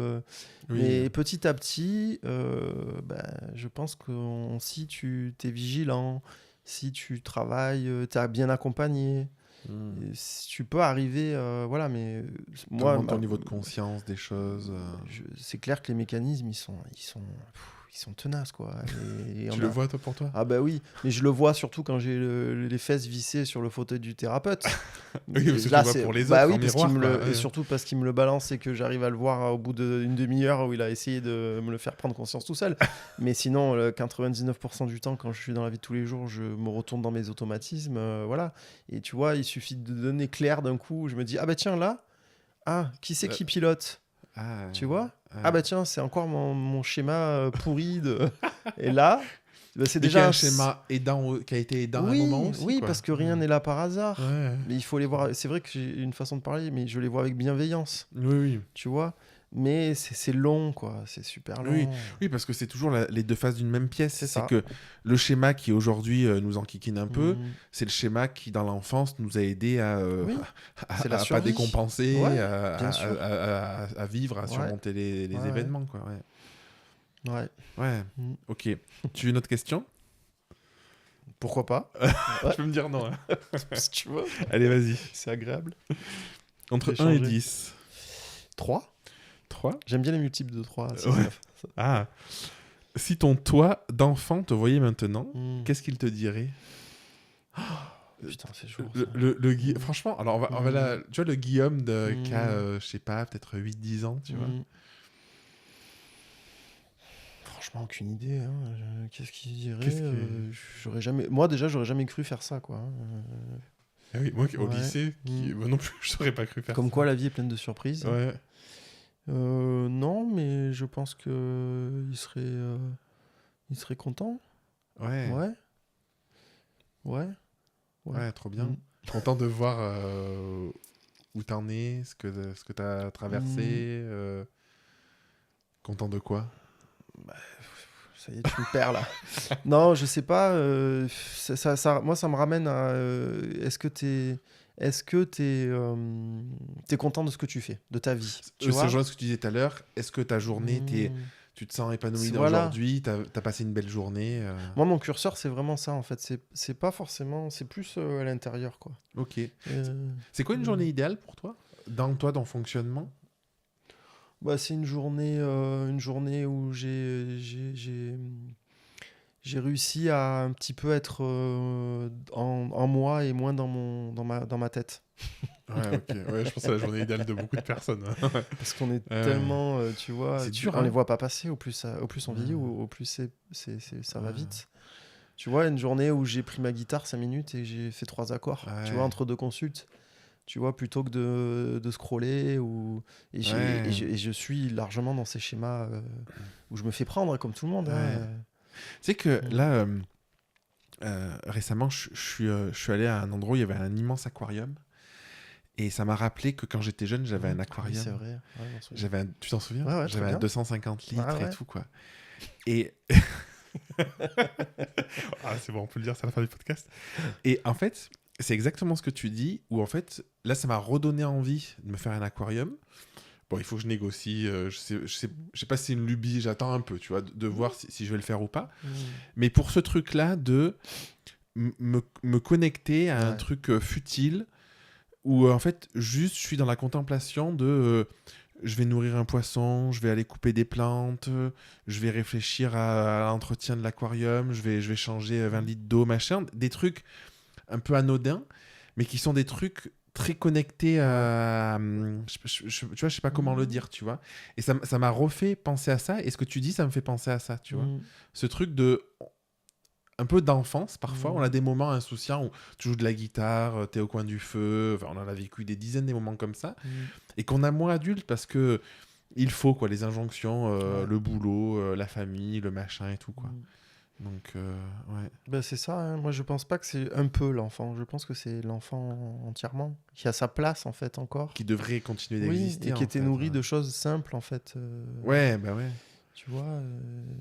mais petit à petit, je pense que si tu t'es vigilant, si tu travailles, t'es bien accompagné, tu peux arriver, voilà. Mais moi, ton niveau de conscience des choses. C'est clair que les mécanismes, ils sont ils sont tenaces, quoi. Et Tu le vois, toi, pour toi? Ah bah oui, mais je le vois surtout quand j'ai les fesses vissées sur le fauteuil du thérapeute. Oui, parce que tu Là, le vois pour les bah autres, oui, en parce miroir, qu'il me quoi. le... Ouais. et surtout parce qu'il me le balance et que j'arrive à le voir au bout d'une demi-heure où il a essayé de me le faire prendre conscience tout seul. Mais sinon, 99% du temps, quand je suis dans la vie de tous les jours, je me retourne dans mes automatismes, voilà. Et tu vois, il suffit de donner clair d'un coup, je me dis, ah bah tiens, là, qui c'est qui pilote? Ah, Tu vois? ouais. Ah bah tiens, c'est encore mon schéma pourri de... Et là, bah, c'est Mais déjà qui a un un... schéma aidant, qui a été aidant à un moment Oui, aussi, oui, quoi. parce que rien n'est là par hasard. Ouais. Mais il faut les voir. C'est vrai que j'ai une façon de parler, mais je les vois avec bienveillance, Oui, oui. tu vois. Mais c'est long, quoi. C'est super long. Oui, oui, parce que c'est toujours les deux faces d'une même pièce. C'est C'est ça. que le schéma qui aujourd'hui nous enquéquine un peu, Mm. c'est le schéma qui, dans l'enfance, nous a aidé à Oui, c'est la pas survie. décompenser, Ouais, à, bien sûr. à vivre, à Ouais. surmonter les Ouais, ouais. événements, quoi. Ouais. Ouais. Ouais. Mm. Ok. Tu veux une autre question? Pourquoi pas? Tu peux me dire non. Hein. Si tu veux. Allez, vas-y. C'est agréable. Entre 1 et D'échanger. 10. 3. 3. J'aime bien les multiples de 3. Ouais. Ah. Si ton toi d'enfant te voyait maintenant, qu'est-ce qu'il te dirait? Putain, c'est chaud. Ça. Franchement, alors on va tu vois le Guillaume qui a, je sais pas, peut-être 8-10 ans, tu vois. Franchement, aucune idée. Hein. Qu'est-ce qu'il dirait j'aurais jamais... Moi, déjà, j'aurais jamais cru faire ça, quoi. Ah oui, moi au Ouais. lycée, moi non plus, je saurais pas cru faire Comme ça. quoi, la vie est pleine de surprises. Ouais. Non, mais je pense que il serait content. Ouais. Ouais. Ouais. Ouais, trop bien. Mm. Content de voir où t'en es, ce que t'as traversé. Content de quoi? Ça y est, tu me perds là. Non, je sais pas. Moi, ça me ramène à. Est-ce que t'es content de ce que tu fais, de ta vie, tu vois? Ce genre ce que tu disais tout à l'heure, est-ce que ta journée, tu te sens épanoui Voilà. aujourd'hui, t'as passé une belle journée Moi, mon curseur, c'est vraiment ça, en fait. C'est pas forcément... C'est plus à l'intérieur, quoi. Ok. C'est quoi une journée idéale pour toi? Dans ton fonctionnement? Bah, c'est une journée où j'ai réussi à un petit peu être en moi et moins dans ma tête. Ouais, ok. Ouais, je pense que c'est la journée idéale de beaucoup de personnes. Parce qu'on est tellement, tu vois, C'est dur, on hein. les voit pas passer, au plus on vieillit, au plus ça va vite. Tu vois, une journée où j'ai pris ma guitare 5 minutes et j'ai fait 3 accords, tu vois, entre 2 consultes. Tu vois, plutôt que de scroller. Et je suis largement dans ces schémas où je me fais prendre, comme tout le monde. Ouais. Hein. Tu sais que là, récemment, je suis allé à un endroit où il y avait un immense aquarium. Et ça m'a rappelé que quand j'étais jeune, j'avais un aquarium. Oui, c'est vrai. Ouais, tu t'en souviens? Ouais, J'avais un 250 litres et tout, quoi. Et... ah, c'est bon, on peut le dire, c'est la fin du podcast. Et en fait, c'est exactement ce que tu dis, où en fait, là, ça m'a redonné envie de me faire un aquarium. Bon, il faut que je négocie. Je sais pas si c'est une lubie, j'attends un peu, tu vois, de voir si je vais le faire ou pas. Mais pour ce truc-là, de me connecter à un truc futile, où en fait, juste, je suis dans la contemplation de... je vais nourrir un poisson, je vais aller couper des plantes, je vais réfléchir à l'entretien de l'aquarium, je vais changer 20 litres d'eau, machin. Des trucs un peu anodins, mais qui sont des trucs très connectés à... tu vois, je sais pas comment le dire, tu vois. Et ça m'a refait penser à ça. Et ce que tu dis, ça me fait penser à ça, tu vois. Ce truc de... un peu d'enfance, parfois. On a des moments insouciants où tu joues de la guitare, t'es au coin du feu. Enfin, on en a vécu des dizaines de moments comme ça. Et qu'on a moins adulte parce que il faut, quoi, les injonctions, le boulot, la famille, le machin et tout, quoi. Donc, ouais. Ben, c'est ça. Hein. Moi, je pense pas que c'est un peu l'enfant. Je pense que c'est l'enfant entièrement qui a sa place, en fait, encore. Qui devrait continuer d'exister. Et qui était nourri de choses simples, en fait. Ouais, bah ouais. Tu vois.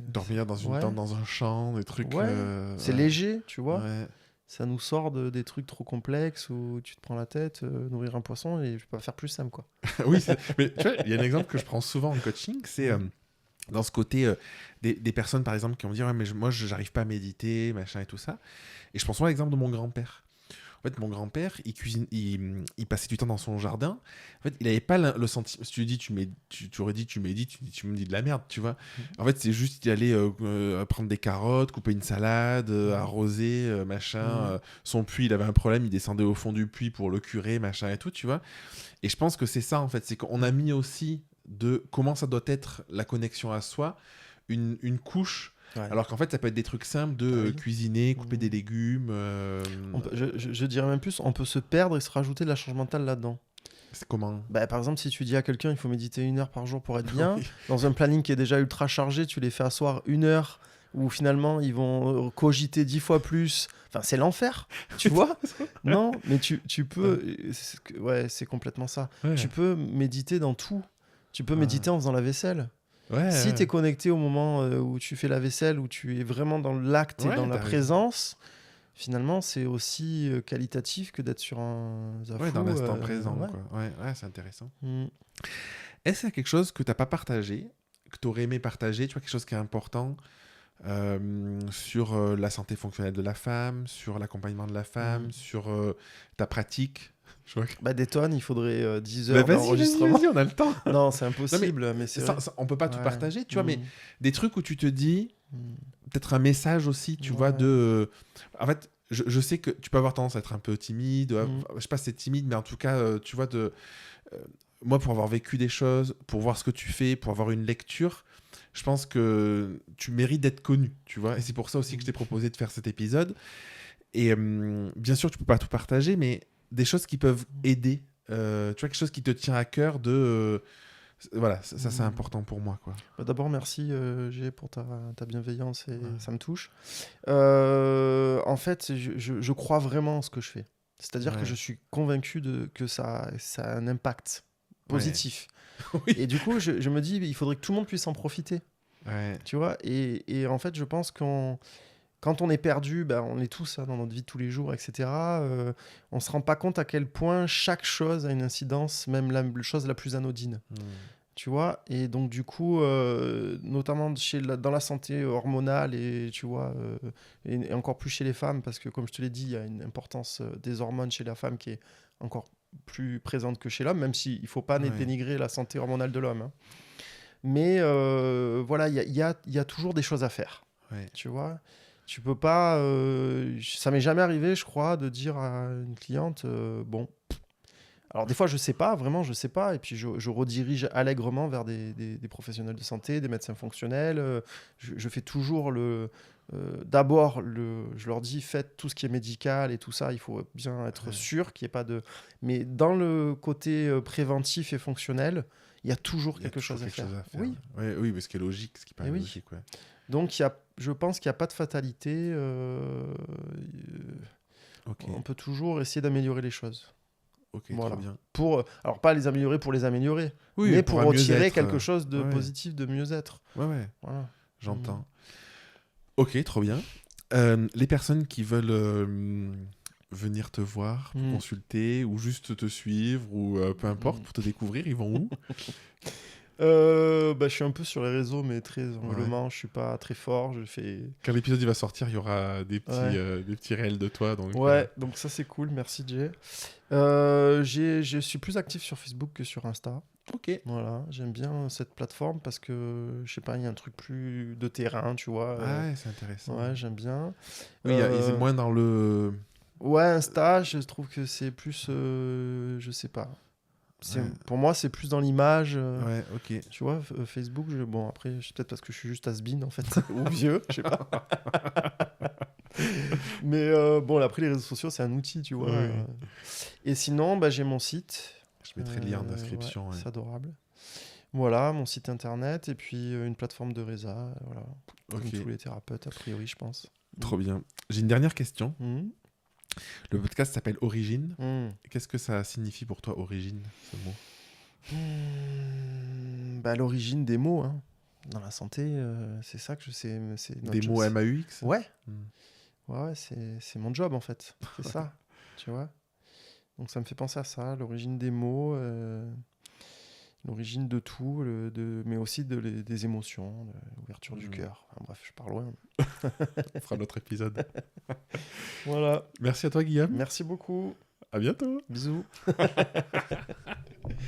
Dormir dans une tente, dans un champ, des trucs. Ouais. C'est léger, tu vois. Ouais. Ça nous sort des trucs trop complexes où tu te prends la tête, nourrir un poisson, et je peux pas faire plus simple, quoi. Oui, mais tu vois, il y a un exemple que je prends souvent en coaching, c'est dans ce côté des personnes, par exemple, qui vont dire ouais, mais moi, j'arrive pas à méditer, machin et tout ça. Et je prends souvent l'exemple de mon grand-père. En fait, mon grand-père, il passait du temps dans son jardin. En fait, il n'avait pas le sentiment. Si tu lui dis, tu aurais dit, tu médites, tu me dis de la merde, tu vois. En fait, c'est juste, il allait prendre des carottes, couper une salade, arroser, machin. Son puits, il avait un problème, il descendait au fond du puits pour le curer, machin et tout, tu vois. Et je pense que c'est ça, en fait. C'est qu'on a mis aussi de comment ça doit être la connexion à soi, une couche. Ouais. Alors qu'en fait, ça peut être des trucs simples de cuisiner, couper des légumes. Je dirais même plus, on peut se perdre et se rajouter de la charge mentale là-dedans. C'est comment? Par exemple, si tu dis à quelqu'un il faut méditer 1 heure par jour pour être bien, Oui. dans un planning qui est déjà ultra chargé, tu les fais asseoir 1 heure où finalement ils vont cogiter 10 fois plus. Enfin, c'est l'enfer, tu vois? Non, mais tu peux. C'est complètement ça. Ouais. Tu peux méditer dans tout. Tu peux méditer en faisant la vaisselle. Ouais, Si tu es connecté au moment où tu fais la vaisselle, où tu es vraiment dans l'acte et dans la présence, finalement, c'est aussi qualitatif que d'être sur un zafou. Ouais, dans l'instant présent. Quoi. Ouais, c'est intéressant. Est-ce qu'il y a quelque chose que tu n'as pas partagé, que tu aurais aimé partager, tu vois, quelque chose qui est important sur la santé fonctionnelle de la femme, sur l'accompagnement de la femme, sur ta pratique? Des tonnes, il faudrait 10 heures d'enregistrement. Vas-y, on a le temps. Non, c'est impossible. Non, mais c'est on peut pas tout partager, tu vois, mais des trucs où tu te dis, peut-être un message aussi, tu vois, de... En fait, je sais que tu peux avoir tendance à être un peu timide, je sais pas si c'est timide, mais en tout cas, tu vois, moi, pour avoir vécu des choses, pour voir ce que tu fais, pour avoir une lecture, je pense que tu mérites d'être connu, tu vois, et c'est pour ça aussi que je t'ai proposé de faire cet épisode. Et bien sûr, tu peux pas tout partager, mais des choses qui peuvent aider, tu vois, quelque chose qui te tient à cœur de... voilà, ça c'est important pour moi, quoi. D'abord, merci G pour ta bienveillance et ça me touche. En fait, je crois vraiment en ce que je fais. C'est-à-dire que je suis convaincu que ça a un impact positif. Oui. Et du coup, je me dis, il faudrait que tout le monde puisse en profiter. Tu vois, et en fait, je pense quand on est perdu, on est tous dans notre vie de tous les jours, etc. On ne se rend pas compte à quel point chaque chose a une incidence, même la chose la plus anodine. Tu vois, et donc du coup, notamment dans la santé hormonale et tu vois, et encore plus chez les femmes, parce que comme je te l'ai dit, il y a une importance des hormones chez la femme qui est encore plus présente que chez l'homme, même s'il ne faut pas dénigrer la santé hormonale de l'homme. Hein. Mais voilà, il y a toujours des choses à faire. Tu vois, tu peux pas. Ça m'est jamais arrivé, je crois, de dire à une cliente, bon. Alors des fois, je sais pas, vraiment, je sais pas, et puis je redirige allègrement vers des professionnels de santé, des médecins fonctionnels. Je fais toujours d'abord, je leur dis, faites tout ce qui est médical et tout ça, il faut bien être sûr qu'il n'y ait pas de... Mais dans le côté préventif et fonctionnel, il y a toujours quelque chose à faire. Oui. Oui, mais ce qui est logique, ce qui paraît logique. Ouais. Donc, je pense qu'il n'y a pas de fatalité. On peut toujours essayer d'améliorer les choses. Ok, voilà. très bien. Alors, pas les améliorer pour les améliorer, oui, mais pour retirer quelque chose de positif, de mieux-être. Ouais. Voilà. J'entends. Ok, trop bien. Les personnes qui veulent venir te voir, pour consulter, ou juste te suivre, ou peu importe, pour te découvrir, ils vont où? Je suis un peu sur les réseaux, mais très humblement, je suis pas très fort. Quand l'épisode va sortir, il y aura des petits réels de toi. Donc, donc ça c'est cool, merci Jay. Je suis plus actif sur Facebook que sur Insta. Ok. Voilà, j'aime bien cette plateforme parce que, je sais pas, il y a un truc plus de terrain, tu vois. Ouais, c'est intéressant. Ouais, j'aime bien. Oui, ils est moins dans le... Ouais, Insta, je trouve que c'est plus... je sais pas. Pour moi, c'est plus dans l'image. Ouais, ok. Tu vois, Facebook, bon, après, peut-être parce que je suis juste has-been, en fait, ou vieux, je sais pas. Mais bon, après, les réseaux sociaux, c'est un outil, tu vois. Ouais. Et sinon, j'ai mon site. Je mettrai le lien en description. C'est adorable. Voilà, mon site internet et puis une plateforme de Reza. Voilà. Comme tous les thérapeutes, a priori, je pense. Trop bien. J'ai une dernière question. Le podcast s'appelle Origine. Qu'est-ce que ça signifie pour toi, origine, ce mot? L'origine des mots. Hein. Dans la santé, c'est ça que je sais. Des mots MAUX? Ouais. Ouais, c'est mon job, en fait. C'est ça, tu vois. Donc ça me fait penser à ça, l'origine des mots. l'origine de tout, mais aussi des émotions, de l'ouverture du Mhm. cœur. Enfin, bref, je parle loin. On fera notre épisode. Voilà. Merci à toi, Guillaume. Merci beaucoup. À bientôt. Bisous.